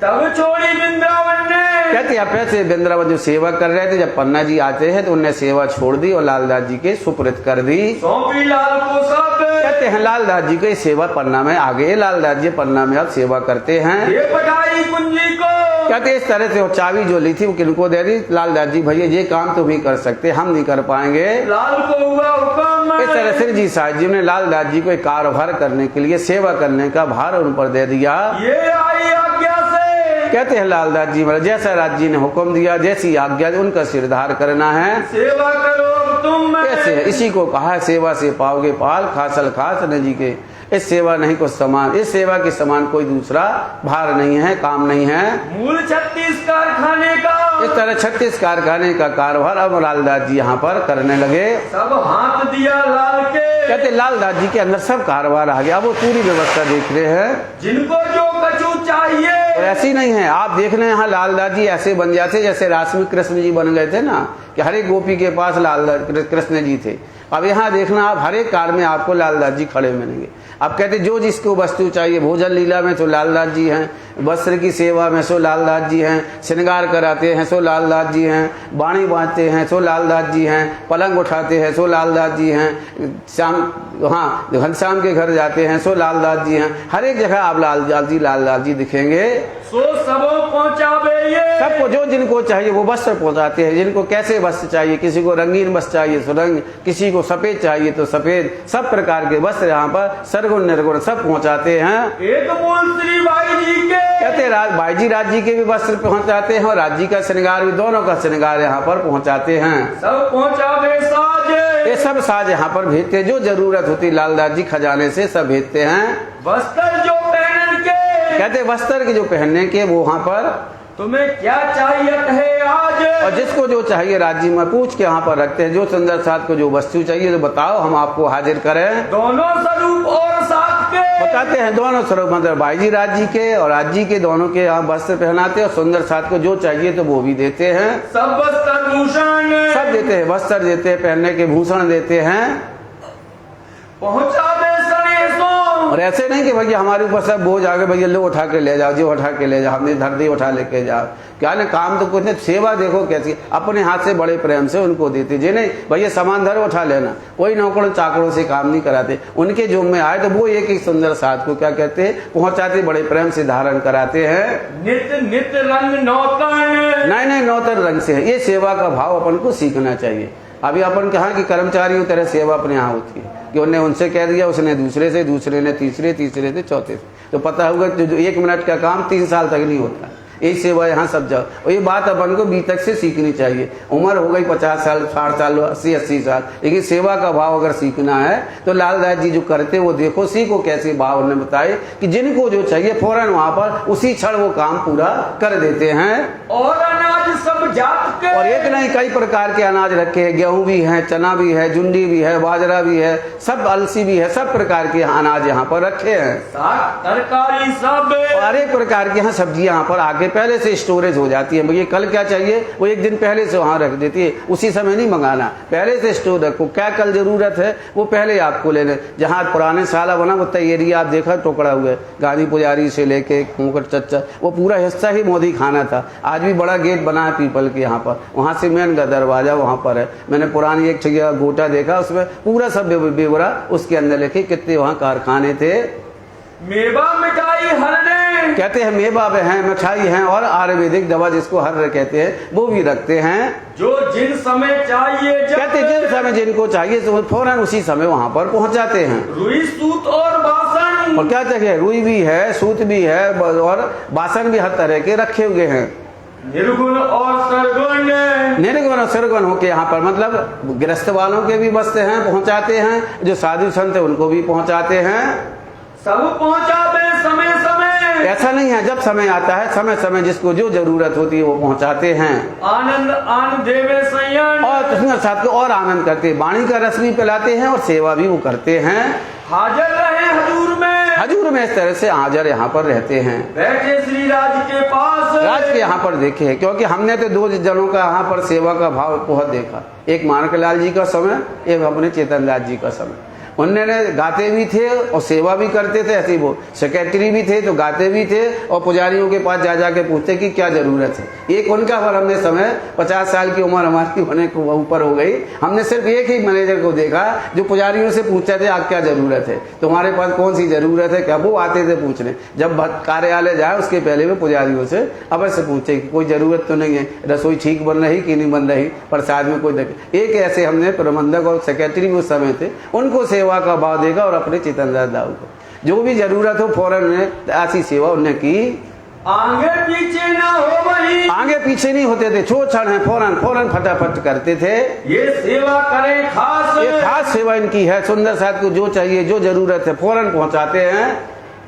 तब छोड़ी वृंदावन ने, कहते हैं पैसे वृंदावन जो सेवा कर रहे थे, जब पन्ना जी आते हैं तो उन्हें सेवा छोड़ दी और लालदास जी के सुपुर्द कर दी। सौंपी लाल को सब, कहते हैं लालदास जी को ये सेवा पन्ना में आ गए, लालदास जी पन्ना में अब सेवा करते हैं। ये पटाई कुंजी को, कहते इस तरह से वो चाबी जो ली थी वो किनको दे दी, लालदास जी भैया ये काम तो भी कर सकते, हम नहीं कर पाएंगे। लाल को हुआ हुक्म, इस तरह से जी साहब जी ने लालदास जी को एक कारोबार करने के लिए सेवा करने का भार उन पर दे दिया। ये आई आज्ञा से, कहते हैं लालदास जी महाराज जैसा राज जी ने हुक्म दिया, जैसी आज्ञा उनका सिरधार करना है। सेवा करो तुम, कैसे है इसी को कहा है सेवा से पाओगे पाल, खासल खास न जी के। इस सेवा नहीं को समान, इस सेवा के समान कोई दूसरा भार नहीं है, काम नहीं है। मूल 36 कारखाने का, इस तरह 36 कारखाने का कारोबार अब लालदास जी यहाँ पर करने लगे। सब हाथ दिया लाल के, कहते लालदास जी के अंदर सब कारोबार आ गया, वो पूरी व्यवस्था देख रहे हैं। जिनको जो कछु चाहिए, और ऐसी नहीं है, आप देख रहे हैं यहाँ लालदास जी ऐसे बन जाते जैसे रास में कृष्ण जी बन गए थे ना, कि हर एक गोपी के पास लालदास कृष्ण जी थे। अब यहाँ देखना आप हर एक कार में आपको लालदास जी खड़े मिलेंगे। अब कहते जो जिसको वस्तु चाहिए, भोजन लीला में तो लालदास जी हैं, वस्त्र की सेवा में सो लालदास जी हैं, श्रृंगार कराते हैं सो लालदास जी हैं, बाणी बांधते हैं सो लालदास जी हैं, पलंग उठाते हैं सो लालदास जी हैं, शाम हाँ घनश्याम के घर जाते हैं सो लालदास जी हैं। हर एक जगह आप लालदास जी दिखेंगे। सो सबो पहुँचावे ये। सबको जो जिनको चाहिए वो वस्त्र पहुंचाते हैं। जिनको कैसे वस्त्र चाहिए, किसी को रंगीन वस्त्र चाहिए तो रंग, किसी को सफेद चाहिए तो सफेद, सब प्रकार के वस्त्र यहाँ पर सरगुण निर्गुण सब पहुंचाते हैं। एक बोल श्री भाई जी के। कहते हैं भाई जी राज्य के भी वस्त्र पहुंचाते हैं और राज्य का श्रृंगार भी, दोनों का श्रृंगार यहाँ पर पहुंचाते हैं। सब पहुँचावे साजे। ये सब साज यहाँ पर भेजते हैं, जो जरूरत होती लालदास जी खजाने से सब भेजते हैं। वस्त्र जो पहन के। कहते वस्त्र के जो पहनने के वो वहाँ पर, तुम्हें क्या चाहिए है आज। और जिसको जो चाहिए राज्य में पूछ के यहाँ पर रखते हैं। जो सुंदर साथ को जो वस्तु चाहिए तो बताओ, हम आपको हाजिर करें। दोनों स्वरूप और साथ के बताते हैं दोनों स्वरूप, मतलब भाई जी राज्य के और राज्य के दोनों के यहाँ वस्त्र पहनाते हैं और सुंदर साथ को जो चाहिए तो वो भी देते हैं। सब वस्त्र भूषण सब देते हैं, वस्त्र देते हैं, पहनने के भूषण देते हैं। पहुँचावे सनेसो। और ऐसे नहीं कि भैया हमारे ऊपर सब बोझ आ गए, भैया लो उठा के ले जाओ, जो उठा के ले जाओ, हमने धर दी उठा लेके जाओ। क्या ना काम तो कुछ नहीं, सेवा देखो कैसी, अपने हाथ से बड़े प्रेम से उनको देते। जे नहीं भैया सामान धर उठा लेना, कोई नौकरों चाकरों से काम नहीं कराते। उनके जो में आए तो वो एक एक सुंदर साथ को क्या कहते हैं पहुंचाते, बड़े प्रेम से धारण कराते हैं। नित नित रंग नौतन। नए नए नौतर रंग से है। ये सेवा का भाव अपन को सीखना चाहिए। अभी अपन कहा कि कर्मचारियों तरह सेवा अपने यहाँ होती है कि उन्हें उनसे कह दिया, उसने दूसरे से, दूसरे ने तीसरे, तीसरे से चौथे से, तो पता होगा जो 1 मिनट का काम 3 साल तक नहीं होता। यही सेवा यहाँ सब जाओ। और ये बात अपन को बीतक से सीखनी चाहिए। उम्र हो गई 50 साल, 60 साल, 80 साल, लेकिन सेवा का भाव अगर सीखना है तो लालदास जी जो करते वो देखो, सीखो कैसे भाव उन्होंने बताए कि जिनको जो चाहिए फौरन वहां पर उसी क्षण वो काम पूरा कर देते हैं। और अनाज सब जात के। और एक नहीं कई प्रकार के अनाज रखे हैं, गेहूं भी है, चना भी है, जुंडी भी है, बाजरा भी है, सब अलसी भी है, सब प्रकार के अनाज यहाँ पर रखे हैं। साग तरकारी सब। और एक प्रकार की यहाँ सब्जियां यहाँ पर आगे पहले से स्टोरेज हो जाती है। भैया कल क्या चाहिए वो एक दिन पहले से वहां रख देती है, उसी समय नहीं मंगाना, पहले से स्टोर रखो। क्या कल जरूरत है वो पहले आपको लेने। जहाँ पुराने साला बना वो एरिया आप देखा टुकड़ा हुआ है, गांधी पुजारी से लेके खोकर चच्चा, वो पूरा हिस्सा ही मोदी खाना था। आज भी बड़ा गेट बना है पीपल के यहाँ पर, वहां से मेन दरवाजा वहां पर है। मैंने पुरानी एक जगह गोटा देखा, उसमें पूरा सब बेवरा उसके अंदर लिखे कितने वहाँ कारखाने थे। मेवा मिठाई हरने। कहते हैं मेवा है, मिठाई है और आयुर्वेदिक दवा जिसको हर्र कहते हैं वो भी रखते हैं। जो जिन समय चाहिए कहते जिन समय जिनको चाहिए तो फौरन उसी समय वहां पर पहुंचाते हैं। रुई सूत और बासन। और क्या चाहिए, रुई भी है, सूत भी है और बासन भी हर तरह के रखे हुए हैं। निर्गुण और सरगुण। निर्गुण और सरगुण होके यहाँ पर मतलब गृहस्थ वालों के भी बसते हैं, पहुंचाते हैं। जो साधु संत है उनको भी पहुंचाते हैं। सब पहुंचाते समय समय। ऐसा नहीं है, जब समय आता है समय समय जिसको जो जरूरत होती है वो पहुंचाते हैं। आनंद आन देवे संयन। और उसमें साथ को और आनंद करते हैं, वाणी का रस भी पिलाते हैं और सेवा भी वो करते हैं। हाजिर रहे हजूर में। हजूर में इस तरह से हाजिर यहाँ पर रहते हैं। बैठे श्री राज के पास। राज के यहाँ पर देखे, क्योंकि हमने तो 2 जनों का यहाँ पर सेवा का भाव बहुत देखा। एक मानकलाल जी का समय, एक अपने चेतन दास जी का समय। उन्होंने गाते भी थे और सेवा भी करते थे। ऐसे वो सेक्रेटरी भी थे तो गाते भी थे और पुजारियों के पास जा जाके पूछते कि क्या जरूरत है। एक उनका पर हमने समय 50 साल की उम्र हमारी होने को ऊपर हो गई, हमने सिर्फ एक ही मैनेजर को देखा जो पुजारियों से पूछते थे आप क्या जरूरत है, तुम्हारे पास कौन सी जरूरत है क्या। वो आते थे पूछने, जब कार्यालय जाए उसके पहले वो पुजारियों से अवश्य पूछे कि कोई जरूरत तो नहीं है, रसोई ठीक बन रही कि नहीं बन रही, प्रसाद में कोई दिक्कत। एक ऐसे हमने प्रबंधक और सेक्रेटरी भी उस समय थे, उनको सेवा का भाव देगा और अपने चेतन दाऊ को जो भी जरूरत हो फौरन ऐसी सेवा उन्हें की। आगे पीछे ना हो वही। आगे पीछे नहीं होते थे, छो छड़ है, फौरन फौरन फटाफट करते थे। ये सेवा करें खास। ये खास सेवा इनकी है। सुंदर साथ को जो चाहिए जो जरूरत है फौरन पहुंचाते हैं।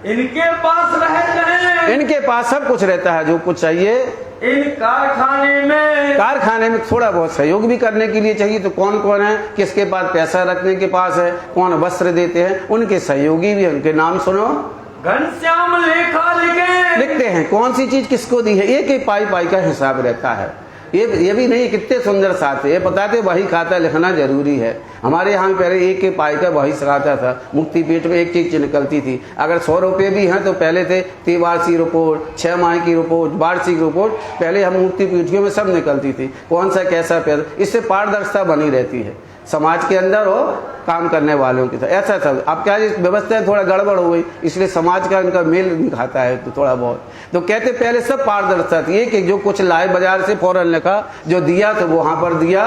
इनके पास रहते हैं। इनके पास सब कुछ रहता है जो कुछ चाहिए। इन कारखाने में थोड़ा बहुत सहयोग भी करने के लिए चाहिए तो कौन कौन है, किसके पास पैसा रखने के पास है, कौन वस्त्र देते हैं, उनके सहयोगी भी, उनके नाम सुनो। घनश्याम लेखा लिखते हैं कौन सी चीज किसको दी है, एक एक पाई पाई का हिसाब रहता है। ये भी नहीं कितने सुंदर साथ है, ये बताते वही खाता लिखना जरूरी है। हमारे यहाँ पहले एक के पाई का वही खाता था, मुक्ति पेट में एक चीज निकलती थी। अगर 100 रुपये भी हैं तो पहले थे त्रिवार्षिक रिपोर्ट, 6 माह की रिपोर्ट, वार्षिक रिपोर्ट, पहले हम मुक्ति पीठियों में सब निकलती थी, कौन सा कैसा पैसा, इससे पारदर्शिता बनी रहती है। समाज के अंदर हो काम करने वालों की तरह ऐसा सब। अब क्या है, व्यवस्था थोड़ा गड़बड़ हो गई, इसलिए समाज का इनका मेल नहीं खाता है तो थोड़ा बहुत। तो कहते पहले सब पारदर्शिता थी, कि जो कुछ लाए बाजार से फौरन लिखा, जो दिया तो वहां पर दिया।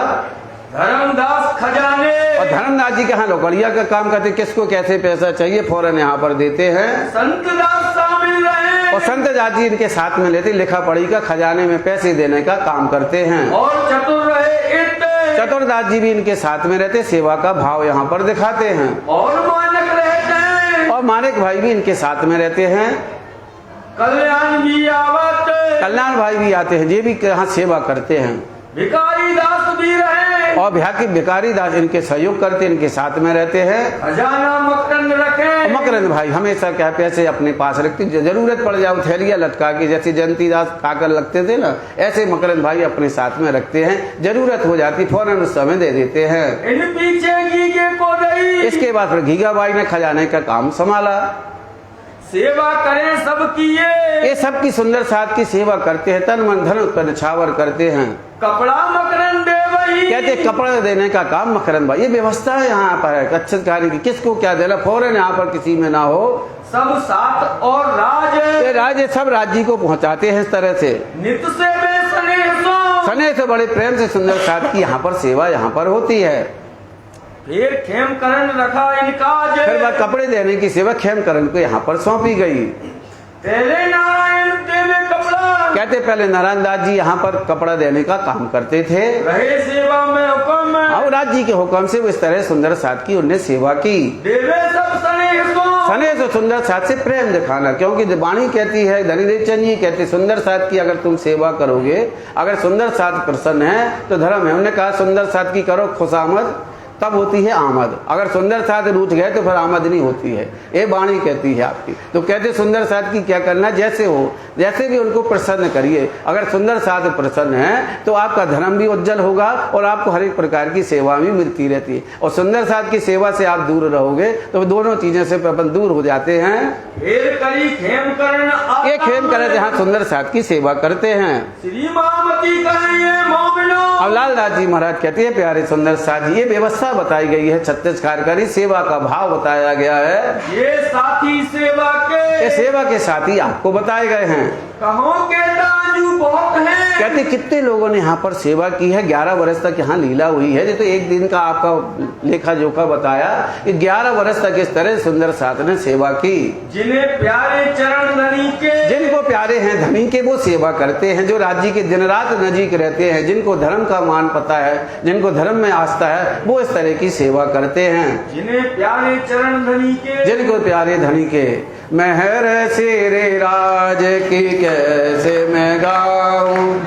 धर्मदास खजाने, और धर्मदास जी कहाँ लौकड़िया का काम करते, किसको कैसे पैसा चाहिए फौरन यहाँ पर देते हैं। संतदास शामिल रहे, और संत दास जी इनके साथ में लेते, लिखा पढ़ी का खजाने में पैसे देने का काम करते हैं। और चतुर रहे इतने, चतुरदास जी भी इनके साथ में रहते, सेवा का भाव यहाँ पर दिखाते हैं। और मानक रहते हैं, और मानिक भाई भी इनके साथ में रहते हैं। कल्याण भी आवत, कल्याण भाई भी आते हैं, ये भी यहाँ सेवा करते हैं। भिखारी दास भी रहे, और भिखारी दास इनके सहयोग करते, इनके साथ में रहते हैं। खजाना मकरंद रखे, मकरंद भाई हमेशा क्या पैसे अपने पास रखते, जरूरत पड़ जाए थैलियां लटका के, जैसे जयंती दास खाकर लगते थे ना, ऐसे मकरंद भाई अपने साथ में रखते हैं। जरूरत हो जाती फौरन उस समय दे देते हैं। इन पीछे घीगे को दई, इसके बाद फिर घीगाबाई ने खजाने का काम संभाला। सेवा करें सबकी ये सबकी सुंदर साथ की सेवा करते हैं, तन मन धन पर न्यौछावर करते हैं। कपड़ा मकरंद दे वही, कहते कपड़ा देने का काम मकरंद भाई, ये व्यवस्था है यहाँ पर है अच्छे कार्य की, किसको क्या देना फौरन यहाँ पर किसी में ना हो। सब साथ और राज, ये राज्य सब राज्य को पहुँचाते हैं इस तरह से। नित से बेसने सने से बड़े प्रेम से सुंदर साथ की यहाँ पर सेवा यहाँ पर होती है। फिर खेमकरण रखा इनकाज, फिर बात कपड़े देने की सेवा खेमकरण को यहाँ पर सौंपी गई। पहले नारायण देवे कपड़ा, कहते पहले नारायण दास जी यहाँ पर कपड़ा देने का काम करते थे। रहे सेवा में हुक्म, और राज जी के हुक्म से इस तरह सुंदर साथ की उनने सेवा की। देवे सब स्नेह को, सने से सुंदर साथ से प्रेम दिखाना, क्योंकि वाणी कहती है, धनीदेव चंद जी कहते सुंदर साथ की अगर तुम सेवा करोगे, अगर सुंदर साथ प्रसन्न है तो धर्म है। उन्होंने कहा सुंदर साथ की करो खुशामद, तब होती है आमद। अगर सुंदर साथ रूठ गए तो फिर आमद नहीं होती है, ये वाणी कहती है आपकी। तो कहते सुंदर साथ की क्या करना, जैसे हो जैसे भी उनको प्रसन्न करिए। अगर सुंदर साथ प्रसन्न है तो आपका धर्म भी उज्जवल होगा और आपको हर एक प्रकार की सेवा भी मिलती रहती है। और सुंदर साथ की सेवा से आप दूर रहोगे तो दोनों चीजों से अपन दूर हो जाते हैं। फिर करी खेमकरण, ये खेमकरण जहाँ सुंदर साथ की सेवा करते हैं। श्री मामती कहिए मोमिनो, अब लालदास जी महाराज कहते हैं प्यारे सुंदर साथ जी, ये व्यवस्था बताई गई है, छत्तीसगढ़ का सेवा का भाव बताया गया है। ये साथी सेवा के, ये सेवा के साथी आपको बताए गए हैं। कहो के दाजू बहुत है, कहते कितने लोगों ने यहाँ पर सेवा की है। 11 वर्ष तक यहाँ लीला हुई है। ये तो एक दिन का आपका लेखा जोखा बताया, 11 वर्ष तक इस तरह सुंदर साथ ने सेवा की। जिन्हें प्यारे चरण धनी के, जिनको प्यारे हैं धनी के वो सेवा करते हैं, जो राज्य के दिन रात नजीक रहते हैं, जिनको धर्म का मान पता है, जिनको धर्म में आस्था है, वो इस तरह की सेवा करते हैं। जिन्हें प्यारे चरण धनी के, जिनको प्यारे धनी के। मेहर श्री राज की कैसे मैं गाऊं,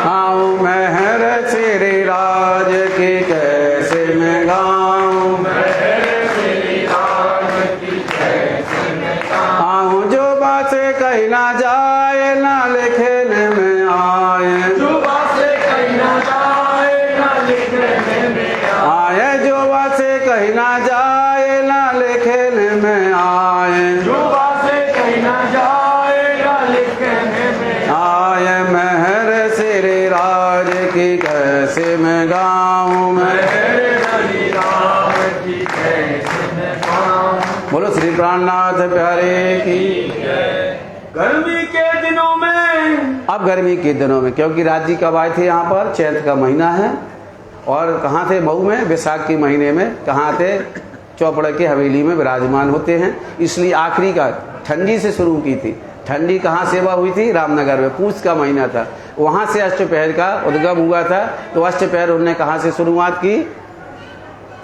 आऊं मेहर श्री राज की कैसे मैं गाऊं, आऊं जो बातें कही ना जाए ना लिखने में आए, जो बातें कही ना जाए ना लिखने में आए जो बातें कही ना जाए ना लिखने में आए, जो बातें कही ना जाए ना लिखने में आए मेहर श्री राज की कैसे मैं गाऊं, बोलो श्री प्राणनाथ प्यारे की। गर्मी के दिनों में, अब गर्मी के दिनों में, क्योंकि राज्य कब आए थे यहाँ पर, चैत का महीना है। और कहाँ थे मऊ में, वैशाख के महीने में कहाँ थे, चौपड़ के हवेली में विराजमान होते हैं। इसलिए आखिरी का ठंडी से शुरू की थी। ठंडी कहाँ सेवा हुई थी, रामनगर में, पूस का महीना था, वहाँ से अष्टपहर का उद्गम हुआ था। तो अष्टपहर उन्होंने कहाँ से शुरुआत की,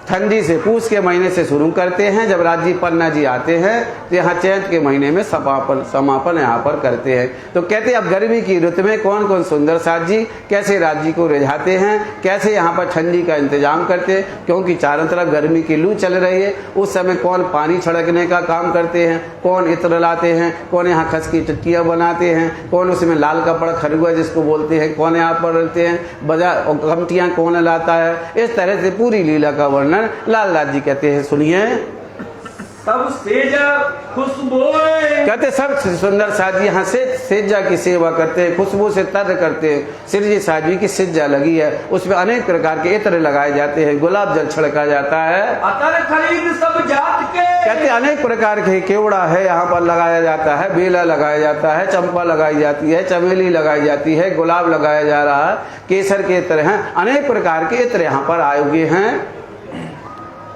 ठंडी से, पूस के महीने से शुरू करते हैं। जब राज्य पन्ना जी आते हैं तो यहाँ चैत के महीने में समापन यहाँ पर करते हैं। तो कहते हैं अब गर्मी की ऋतु में कौन कौन सुंदर साथ जी कैसे राज्य को रिझाते हैं, कैसे यहाँ पर ठंडी का इंतजाम करते हैं, क्योंकि चारों तरफ गर्मी की लू चल रही है। उस समय कौन पानी छिड़कने का काम करते हैं, कौन इत्र लाते हैं, कौन यहाँ खस की टिक्कियाँ बनाते हैं, कौन उसमें लाल कपड़ा खरुआ जिसको बोलते हैं, कौन यहाँ पर रहते हैं, बाजार कमटियाँ कौन लाता है। इस तरह से पूरी लीला का वर्णन लालदास जी कहते हैं, सुनिए। सब सेजा खुशबोए। कहते सब सुंदर साध्वी यहाँ से सेजा की सेवा करते हैं, खुशबू से तर्र करते हैं। श्री जी साध्वी की सेजा लगी है, उसमें अनेक प्रकार के इत्र लगाए जाते हैं, गुलाब जल छिड़का जाता है। अतर खरीद सब जात के। कहते अनेक प्रकार के केवड़ा है यहाँ पर लगाया जाता है, बेला लगाया जाता है, चंपा लगाई जाती है, चमेली लगाई जाती है, गुलाब लगाया जा रहा है, केसर के इत्र हैं, अनेक प्रकार के इत्र यहाँ पर आए हुए हैं।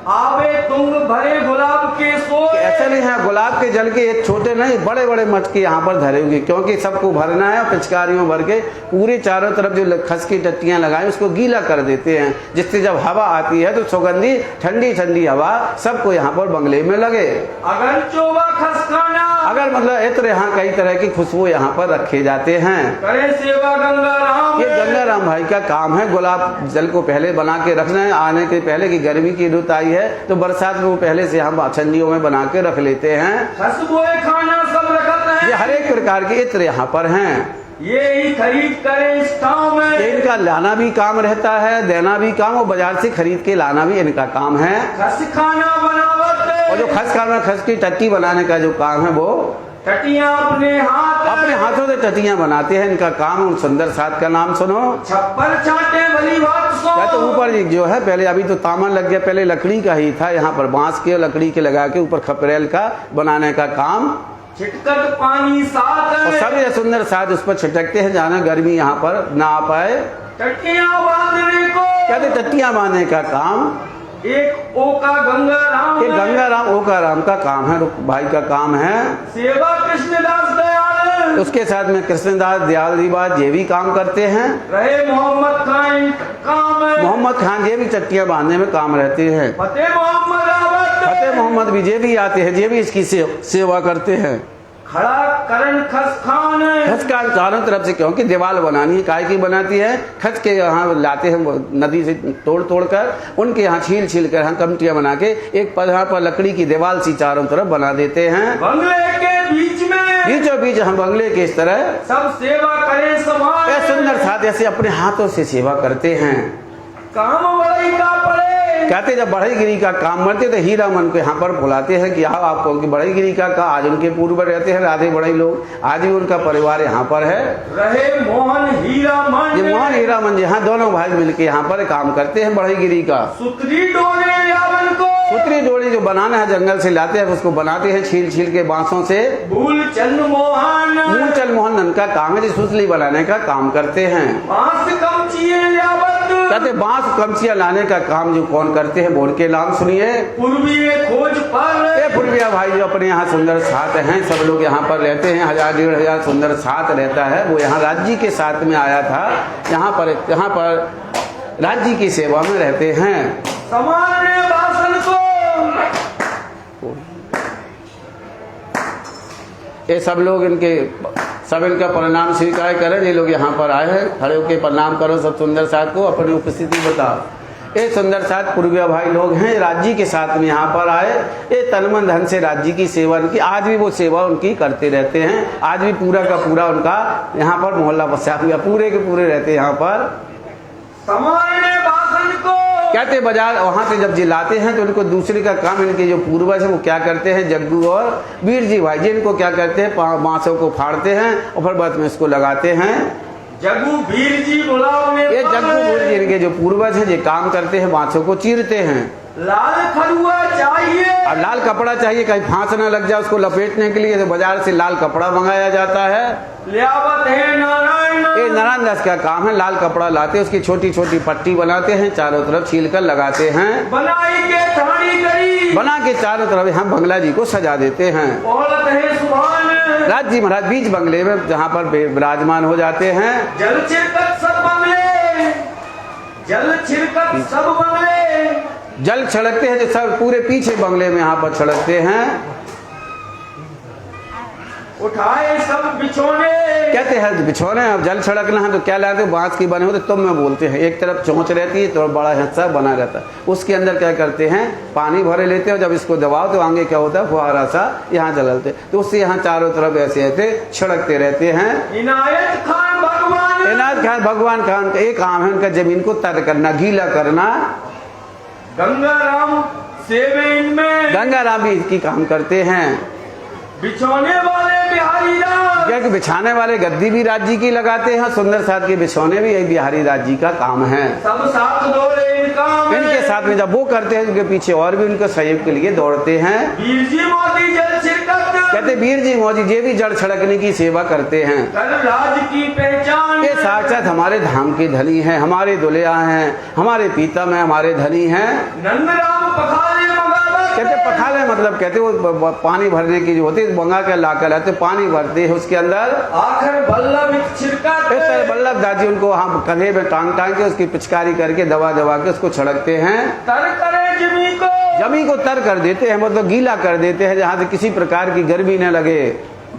आवे तुंग भरे गुलाब के सोए। ऐसा नहीं है, गुलाब के जल के एक छोटे नहीं बड़े बड़े मटके यहाँ पर धरे हुए, क्योंकि सबको भरना है। पिचकारियों भर के पूरे चारों तरफ जो खस की टट्टियां लगाए उसको गीला कर देते हैं, जिससे जब हवा आती है तो सुगंधी ठंडी ठंडी हवा सबको यहाँ पर बंगले में लगे। अगर चोवा खसकाना। अगर मतलब इत्र यहाँ कई तरह की खुशबू यहाँ पर रखे जाते हैं। करे सेवा गंगा राम। ये गंगा राम भाई का काम है। गुलाब जल को पहले बना के रखना है, आने के पहले की गर्मी की ऋतु आई है तो बरसात में वो पहले से हम छन्नियों में बना के रख लेते हैं। खुशबुए खाना सब रखत है। ये हर एक प्रकार के इत्र यहाँ पर हैं। ये ही खरीद करे इस गाँव में। ये इनका लाना भी काम रहता है, देना भी काम, और बाजार से खरीद के लाना भी इनका काम है। खस खाना बनावत। और जो खस खाना, खस की टट्टी बनाने का जो काम है वो टटियां अपने हाथों से टटियां बनाते हैं, इनका काम। उन सुंदर साथ का नाम सुनो। छप्पर चाटे भली बात सो। या तो ऊपर जो है पहले, अभी तो तामन लग गया, पहले लकड़ी का ही था, यहाँ पर बांस के लकड़ी के लगा के ऊपर खपरेल का बनाने का काम। छिटकत पानी साथ और सब ये सुंदर साथ उस पर छिटकते हैं, जाना गर्मी यहाँ पर ना आ पाए। टटियां बांधने को। कहते टट्टियां बांधने का काम एक ओका गंगा राम। ये गंगा राम ओका राम का काम है, भाई का काम है। सेवा कृष्णदास दयाल। उसके साथ में कृष्णदास दयाल जी बात ये भी काम करते हैं। रहे मोहम्मद खान काम है। मोहम्मद खान ये भी टट्टियां बांधने में काम रहते हैं। फतेह मोहम्मद आवत। फतेह मोहम्मद भी ये भी आते हैं, ये भी इसकी सेवा करते हैं। खड़ा करण खस खान। खस खान चारों तरफ से, क्योंकि दीवार बनानी है, काय की बनाती है, खस के यहाँ लाते हैं नदी से तोड़ तोड़ कर, उनके यहाँ छील छील कर यहाँ कमटियां बना के एक यहाँ पर लकड़ी की दीवार सी चारों तरफ बना देते हैं। बंगले के बीच में। बीचों बीच हम बंगले के इस तरह सब सेवा करे समाज। सुंदर साथ ऐसे अपने हाथों से सेवा करते हैं। काम बड़ाई का पड़े। कहते जब बढ़ईगिरी का काम करते तो हीरा मन को यहाँ पर बुलाते हैं कि आओ आपको उनकी बढ़ईगिरी का आज उनके पूर्व रहते हैं राधे बढ़ई लोग, आज भी उनका परिवार यहाँ पर है। रहे मोहन हीरा मन। ये मोहन हीरा मन यहाँ दोनों भाई मिलके यहाँ पर काम करते हैं बढ़ईगिरी का। सुतरी डोरे यावन को। सुतरी डोरी जो बनाना है जंगल से लाते हैं, उसको बनाते हैं छील छील के बांसों से। मूलचंद मोहन। मूलचंद मोहन का काम है, जो सुतली बनाने का काम करते हैं। बांस कमचिए यावत। कहते बांस कमचिया लाने का काम जो कौन करते हैं, बोल के नाम सुनिए। पूर्वी खोज पर। ये पूर्विया भाई जो अपने यहाँ सुंदर साथ हैं, सब लोग यहाँ पर रहते हैं, 1000-1500 सुंदर साथ रहता है। वो यहाँ राज्य के साथ में आया था, यहाँ पर राज्य की सेवा में रहते हैं। सामान्य भाषण को। ये सब लोग इनका प्रणाम स्वीकार करें। ये लोग यहाँ पर आए हैं, खड़े होकर प्रणाम करो सब सुंदर साथ को, अपनी उपस्थिति बताओ। ये सुंदर साथ पूर्विया भाई लोग हैं, राज्य के साथ में यहाँ पर आए। ये तन मन धन से राज्य की सेवा उनकी, आज भी वो सेवा उनकी करते रहते हैं। आज भी पूरा का पूरा उनका यहाँ पर मोहल्ला बसा हुआ, पूरे के पूरे रहते हैं यहाँ पर। सामान्य भाषण को। कहते बाजार वहां से जब जिलाते हैं तो उनको दूसरे का काम, इनके जो पूर्वज है वो क्या करते हैं, जग्गू और वीर जी भाई जी इनको क्या करते हैं, बांसों को फाड़ते हैं और फिर बाद में इसको लगाते हैं। जग्गू वीर जी बुलाओ। ये जग्गू वीर जी इनके जो पूर्वज हैं ये काम करते हैं, बांसों को चीरते हैं। लाल खरुआ चाहिए। अब लाल कपड़ा चाहिए, कहीं फांस न लग जाए उसको लपेटने के लिए, तो बाजार से लाल कपड़ा मंगाया जाता है। लियावत है नारायण। ये नारायण दास का काम है, लाल कपड़ा लाते उसकी छोटी छोटी पट्टी बनाते हैं, चारों तरफ छील कर लगाते हैं। बनाई के थानी करी। बना के चारों तरफ हम बंगला जी को सजा देते हैं। औरत है सुभान। राज जी महाराज बीच बंगले में जहाँ पर विराजमान हो जाते हैं। जल छिड़कत सब बंगले। जल छिड़कत सब बंगले। जल छिड़कते हैं जो सब पूरे पीछे बंगले में यहाँ पर छिड़कते हैं। उठाए सब बिछोने। कहते हैं बिछोने, अब जल छिड़कना है तो क्या लाते हैं, बांस की बने होते तुम में बोलते हैं। एक तरफ चोंच रहती है तो बड़ा हिस्सा बना रहता है, उसके अंदर क्या करते हैं, पानी भरे लेते हैं। जब इसको दबाओ तो आगे क्या होता है, फुहारा सा यहाँ जलते, तो उससे यहाँ चारों तरफ ऐसे ऐसे छिड़कते रहते हैं। इनायत खान भगवान। इनायत खान भगवान का एक काम है उनका, जमीन को तर करना, गीला करना। गंगा राम सेवे इनमें गंगा राम भी इसकी काम करते हैं। बिछोने वाले बिहारी राज, क्या कि बिछाने वाले गद्दी भी राज जी की लगाते हैं, सुंदर साथ के बिछौने भी यही बिहारी राज जी का काम है। सब साथ दौड़े इनके साथ में जब वो करते हैं उनके पीछे और भी उनके सहयोग के लिए दौड़ते हैं। वीर जी मोदी जल छिड़कत, कहते वीर जी मोदी जी भी जड़ छिड़कने की सेवा करते हैं। कर राज की पहचान, ये साक्षात हमारे धाम के धनी हैं, हमारे दुल्हा हैं, हमारे पीता में हमारे धनी हैं। नंदराम पखाले मगावत, कहते पखाले मतलब कहते वो पानी भरने की जो होती है मंगा के ला कर लाते, पानी भरते हैं उसके अंदर। आखिर बल्लभ छिड़कत, इस तरह बल्लभ दादी उनको हम कंधे में टांग टांग के उसकी पिचकारी करके दबा दबा के उसको छिड़कते हैं। तर करे जमी को तर कर देते हैं, मतलब गीला कर देते हैं, जहाँ से किसी प्रकार की गर्मी न लगे।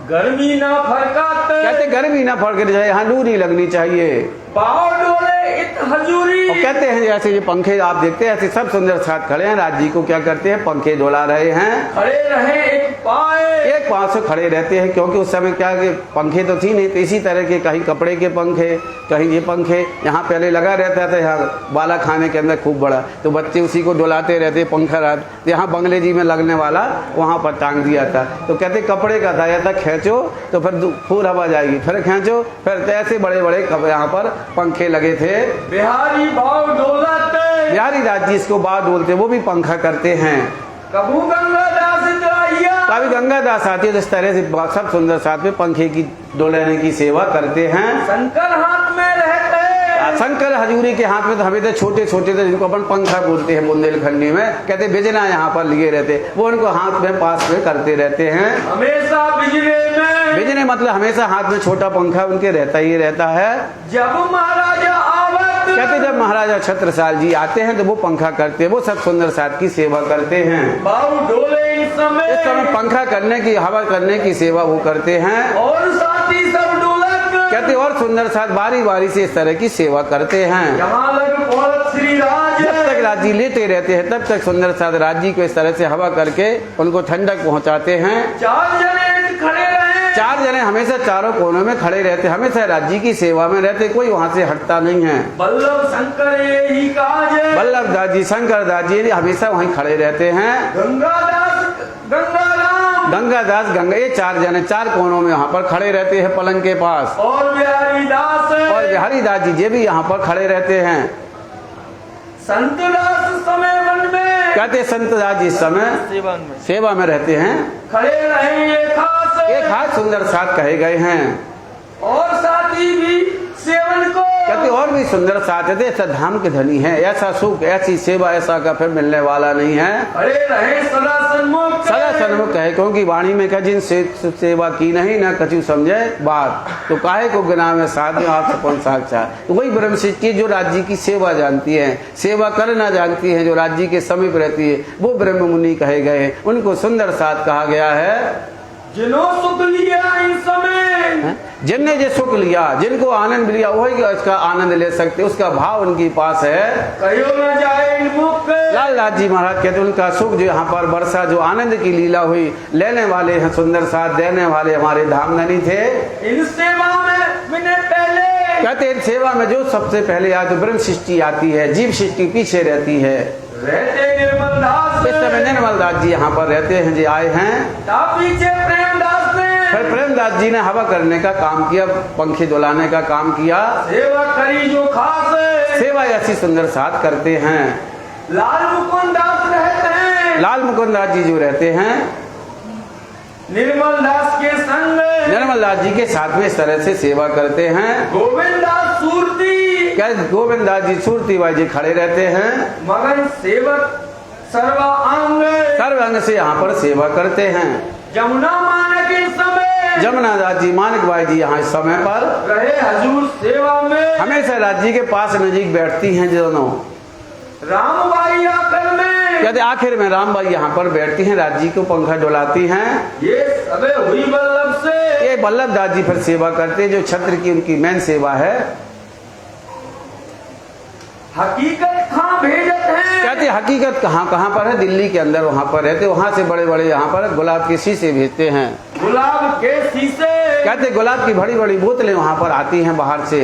गर्मी ना फरकत, कहते गर्मी ना फड़के जाए, यहाँ लू नहीं लगनी चाहिए। पाँव डोले इत हजूरी, और कहते हैं जैसे ये पंखे आप देखते हैं ऐसे सब सुंदर साथ खड़े हैं, राज जी को क्या करते हैं पंखे डोला रहे हैं। खड़े रहे एक पाँव से खड़े रहते हैं, क्योंकि उस समय क्या कि पंखे तो थी नहीं, तो इसी तरह के कहीं कपड़े के पंखे, कहीं ये पंखे यहाँ पहले लगा रहता था, यहाँ बाला खाने के अंदर खूब बड़ा, तो बच्चे उसी को डुलाते रहते पंखा रात। तो यहाँ बंगले जी में लगने वाला वहाँ पर टांग दिया था, तो कहते कपड़े का था, या था खींचो तो फिर फूल हवा जाएगी, फिर खींचो फिर, ऐसे बड़े बड़े यहाँ पर पंखे लगे थे। बिहारी भाव डोलते, बिहारी राज जी इसको बाहर डोलते, वो भी पंखा करते हैं। कबू गंगादास कभी गंगादास आती है, तो इस तरह से सब सुंदर साथ में पंखे की डोलाने की सेवा करते हैं। शंकर हाथ में रहते, शंकर हजूरी के हाथ में तो हमें तो छोटे छोटे थे, जिनको अपन पंखा बोलते हैं बुंदेलखंडी में, कहते बिजना यहाँ पर लिए रहते, वो उनको हाथ में पास में करते रहते हैं। हमेशा बिजले में, बिजने मतलब हमेशा हाथ में छोटा पंखा उनके रहता ही रहता है। जब महाराजा आवत, कहते जब महाराजा छत्रसाल जी आते हैं तो वो पंखा करते हैं, वो सब सुंदर साथ की सेवा करते हैं। बाबू डोले इस समय पंखा करने की, हवा करने की सेवा वो करते हैं, और साथी सब डोलक, कहते और सुंदर साथ बारी बारी से इस तरह की सेवा करते हैं। यहाँ लग पहुंच श्री राज, जब तक राज जी लेटे रहते हैं तब तक सुंदर साथ राज जी को इस तरह से हवा करके उनको ठंडक पहुंचाते हैं। 4 जने खड़े रहे, 4 जने हमेशा चारों कोनों में खड़े रहते, हमेशा राज जी की सेवा में रहते, कोई वहाँ से हटता नहीं है। बल्लभ शंकर यही काज, बल्लभ दास जी, शंकर दास जी हमेशा वहीं खड़े रहते हैं। गंगादास गंगा, ये 4 जने 4 कोनों में यहाँ पर खड़े रहते हैं पलंग के पास। और बिहारी दास जी ये भी यहाँ पर खड़े रहते हैं। संत दास समय वन में, कहते संत दास जी इस समय सेवा में रहते हैं, खड़े रहे एक हाथ सुंदर साथ कहे गए हैं। और साथी भी सेवन को, कहते और भी सुंदर साथ है, ऐसा धाम के धनी है, ऐसा सुख ऐसी सेवा ऐसा का फिर मिलने वाला नहीं है। खड़े रहे सदा सन्मुख है, क्योंकि वाणी में कह जिन सेवा की नहीं ना कछु समझे बात, तो काहे को गिना में साथ में आप सपन साक्षात। तो वही ब्रह्म शिष्टी जो राज्य की सेवा जानती है, सेवा करना जानती है, जो राज्य के समीप रहती है, वो ब्रह्म मुनि कहे गए, उनको सुंदर साथ कहा गया है। जिन्हों सुख लिया इस समय, जिनने जो सुख लिया, जिनको आनंद लिया वही इसका आनंद ले सकते, उसका भाव उनके पास है। कहो न जाए मुख, लाल लाल जी महाराज कहते उनका सुख जो यहाँ पर वर्षा जो आनंद की लीला हुई, लेने वाले हैं सुंदर साथ, देने वाले हमारे धाम धनी थे। इन सेवा में पहले, कहते इन सेवा में जो सबसे पहले आए तो ब्रह्म सृष्टि आती है, जीव सृष्टि पीछे रहती है। रहते निर्मल दास, इस समय निर्मल दास जी यहाँ पर रहते हैं, जो आए हैं। पीछे प्रेमदास ने, फिर प्रेमदास जी ने हवा करने का काम किया, पंखे डुलाने का काम किया, सेवा करी जो खास, सेवा ऐसी सुंदर साथ करते हैं। लाल मुकुंद दास रहते हैं, लाल मुकुंद दास जी जो रहते हैं निर्मल दास के संग, निर्मल दास जी के साथ में इस तरह से सेवा करते हैं। गोविंद दास सूरती, क्या गोविंद दास जी सूरती बाई जी खड़े रहते हैं, मगन सेवक सर्व अंग से यहाँ पर सेवा करते हैं। जमुना मानक इस समय, जमुना दास जी मानक बाई जी यहाँ इस समय पर रहे हजूर सेवा में, हमेशा राज जी के पास नजीक बैठती हैं दोनों। रामबाई आखिर में, कहते आखिर में रामबाई यहाँ पर बैठती हैं, राज जी को पंखा डुलाती हैं। ये सबे हुई बल्लभ से, ये बल्लभ दास जी फिर सेवा करते हैं, जो छत्र की उनकी मेन सेवा है। हकीकत कहाँ भेजत है, कहते हकीकत कहाँ पर है, दिल्ली के अंदर वहाँ पर रहते, वहाँ से बड़े बड़े यहाँ पर गुलाब के शीशे भेजते हैं। गुलाब के शीशे, कहते गुलाब की बड़ी बड़ी बोतलें वहाँ पर आती हैं बाहर से।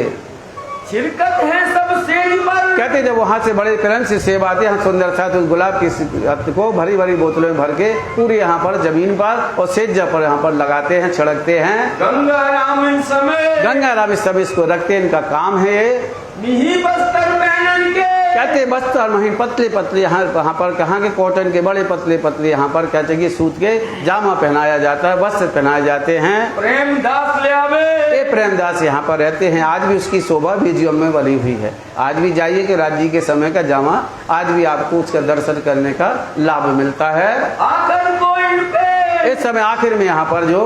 छिड़कत है सब सेज पर, कहते जब वहां से बड़े प्रेम से सेब आते हैं सुंदर सा तो गुलाब की को भरी भरी बोतलों में भर के पूरी यहाँ पर जमीन पर और सेजा पर यहाँ पर लगाते हैं, छिड़कते हैं। गंगा राम इन समय गंगा राम इस समय इसको रखते हैं, इनका काम है ये। मिही बस्तर पहनन के कहते बस्तर महीन पतले पतले यहाँ पर कहाँ के कॉटन के बड़े पतले पतले यहाँ पर क्या चाहिए सूत के जामा पहनाया जाता है, वस्त्र पहनाए जाते हैं। प्रेमदास ले आवे ये प्रेमदास यहाँ पर रहते हैं। आज भी उसकी शोभा म्यूजियम में बनी हुई है। आज भी जाइए कि राज्य के समय का जामा आज भी आपको उसका दर्शन करने का लाभ मिलता है। आखिर को इन पे इस समय आखिर में यहाँ पर जो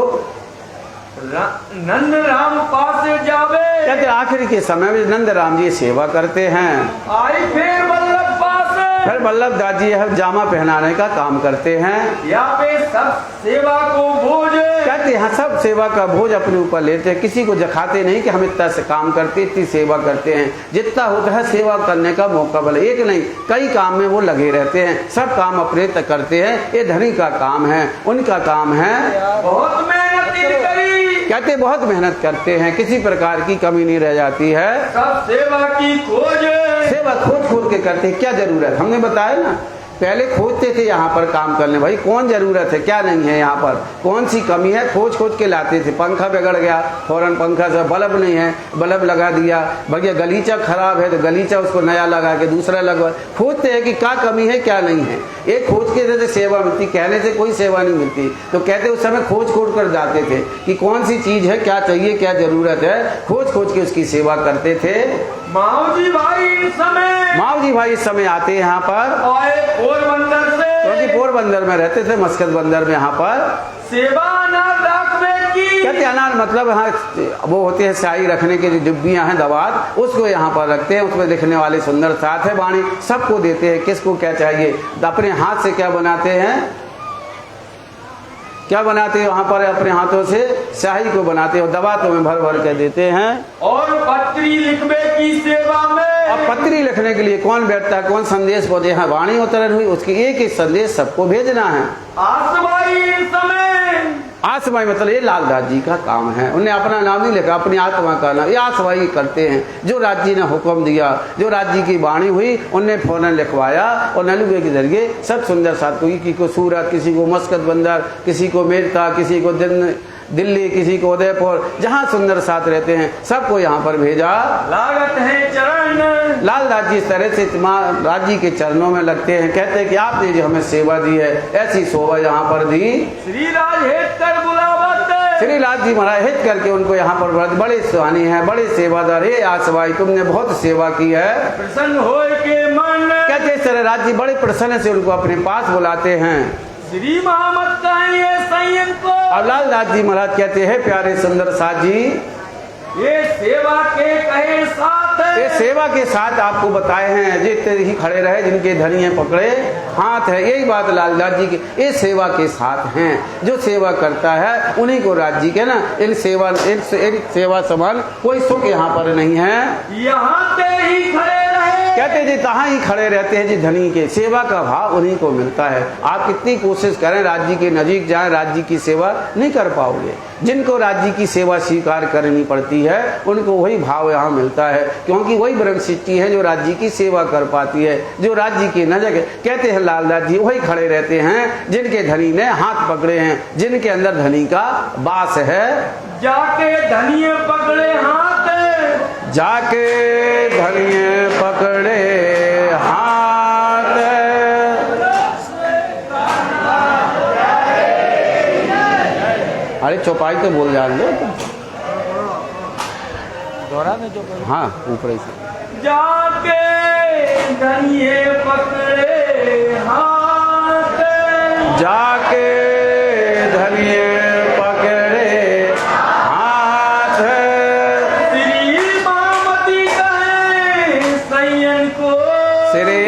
नंद राम पास जावे कहते आखिर के समय में नंद राम जी सेवा करते हैं। आई फिर वल्लभ पास फिर वल्लभ दास जी यह जामा पहनाने का काम करते हैं। यहाँ पे सब सेवा को भोज कहते हैं सब सेवा का भोज अपने ऊपर लेते हैं, किसी को जखाते नहीं कि हम इतना से काम करते इतनी सेवा करते हैं। जितना होता है सेवा करने का मौका मिले, एक नहीं कई काम में वो लगे रहते हैं, सब काम अपने तक करते हैं। ये धनी का काम है, उनका काम है। बहुत मेहनत करी कहते बहुत मेहनत करते हैं, किसी प्रकार की कमी नहीं रह जाती है। सब सेवा की खोज सेवा खोज खोज के करते हैं। क्या जरूरत हमने बताया ना, पहले खोजते थे यहाँ पर काम करने, भाई कौन जरूरत है क्या नहीं है यहाँ पर कौन सी कमी है, खोज खोज के लाते थे। पंखा बिगड़ गया फौरन पंखा से, बल्ब नहीं है बल्ब लगा दिया, भैया गलीचा खराब है तो गलीचा उसको नया लगा के दूसरा लगवा। खोजते हैं कि क्या कमी है क्या नहीं है। एक खोज के जैसे सेवा मिलती, कहने से कोई सेवा नहीं मिलती। तो कहते उस समय खोज खोज कर जाते थे कि कौन सी चीज है, क्या चाहिए, क्या जरूरत है, खोज खोज के उसकी सेवा करते थे। माऊजी भाई इस समय आते हैं यहाँ पर आए पोरबंदर से, क्योंकि पोरबंदर में रहते थे, मस्कत बंदर में यहाँ पर सेवा अनार रखने की। कहते अनार मतलब यहाँ वो होते हैं स्याही रखने के जो डिब्बियां हैं दवात, उसको यहाँ पर रखते हैं। उसमें लिखने वाले सुंदर साथ है वाणी, सबको देते हैं। किसको क्या चाहिए, अपने हाथ से क्या बनाते हैं, क्या बनाते हैं वहां पर अपने हाथों से स्याही को बनाते हैं, दवातों में भर भर के देते हैं। और पत्री लिखने की सेवा में, अब पत्री लिखने के लिए कौन बैठता है, कौन संदेश को दे, हाँ वाणी अवतरण हुई उसकी एक एक संदेश सबको भेजना है। आसमाई मतलब ये लालदास जी का काम है। उन्हें अपना नाम नहीं लिखा, अपनी आत्मा का नाम, ये आसमाई करते हैं। जो राज्य ने हुक्म दिया, जो राज्य की वाणी हुई, उनने फौरन लिखवाया और नलुए के जरिए सब सुंदर साथ को, किसी को सूरत, किसी को मस्कत बंदर, किसी को मेरता, किसी को दिल्ली, किसी को उदयपुर, जहाँ सुंदर साथ रहते हैं सबको यहाँ पर भेजा। लागत है चरण, लालदास जी इस तरह से राज्य के चरणों में लगते हैं। कहते हैं कि आपने जो हमें सेवा दी है ऐसी शोभा यहाँ पर दी। श्री राज हेत कर बुलावत, श्री लाल जी महाराज हित करके उनको यहाँ पर बड़े स्वानी है, बड़े सेवादार। हे आसवाई तुमने बहुत सेवा की है, प्रसन्न हो के मन। कहते इस तरह राज्य बड़े प्रसन्न से उनको अपने पास बुलाते हैं। श्री मोहम्मद कहिए संयम को, और लालदास जी महाराज कहते हैं प्यारे सुंदर साथ जी, ये सेवा के कहे साथ है, ये सेवा के साथ आपको बताए हैं जितने ही खड़े रहे जिनके धनी पकड़े हाथ है। यही बात लालदास जी की, ये सेवा के साथ हैं। जो सेवा करता है उन्हीं को राज्य के ना इन सेवा समान कोई सुख यहाँ पर नहीं है। यहाँ पे ही खड़े रहे, कहते जी तहाँ ही खड़े रहते हैं जी धनी के, सेवा का भाव उन्हीं को मिलता है। आप कितनी कोशिश करें राज्य के नजीक जाएं, राज्य की सेवा नहीं कर पाओगे। जिनको राज्य की सेवा स्वीकार करनी पड़ती है उनको वही भाव यहाँ मिलता है, क्योंकि वही ब्रह्म सृष्टि है जो राज्य की सेवा कर पाती है, जो राज्य की नजर। कहते हैं लालदास जी वही खड़े रहते हैं जिनके धनी ने हाथ पकड़े हैं, जिनके अंदर धनी का वास है। जाके धनिये पकड़े हाथ, जाके धनिये पकड़े हाथ, अरे चौपाई तो बोल जान दो दोहरा में जो, हाँ ऊपर से। जाके धनिये पकड़े हाथ, जाके धनिये पकड़े हाथ, श्री मामती कहे सैयन को, श्री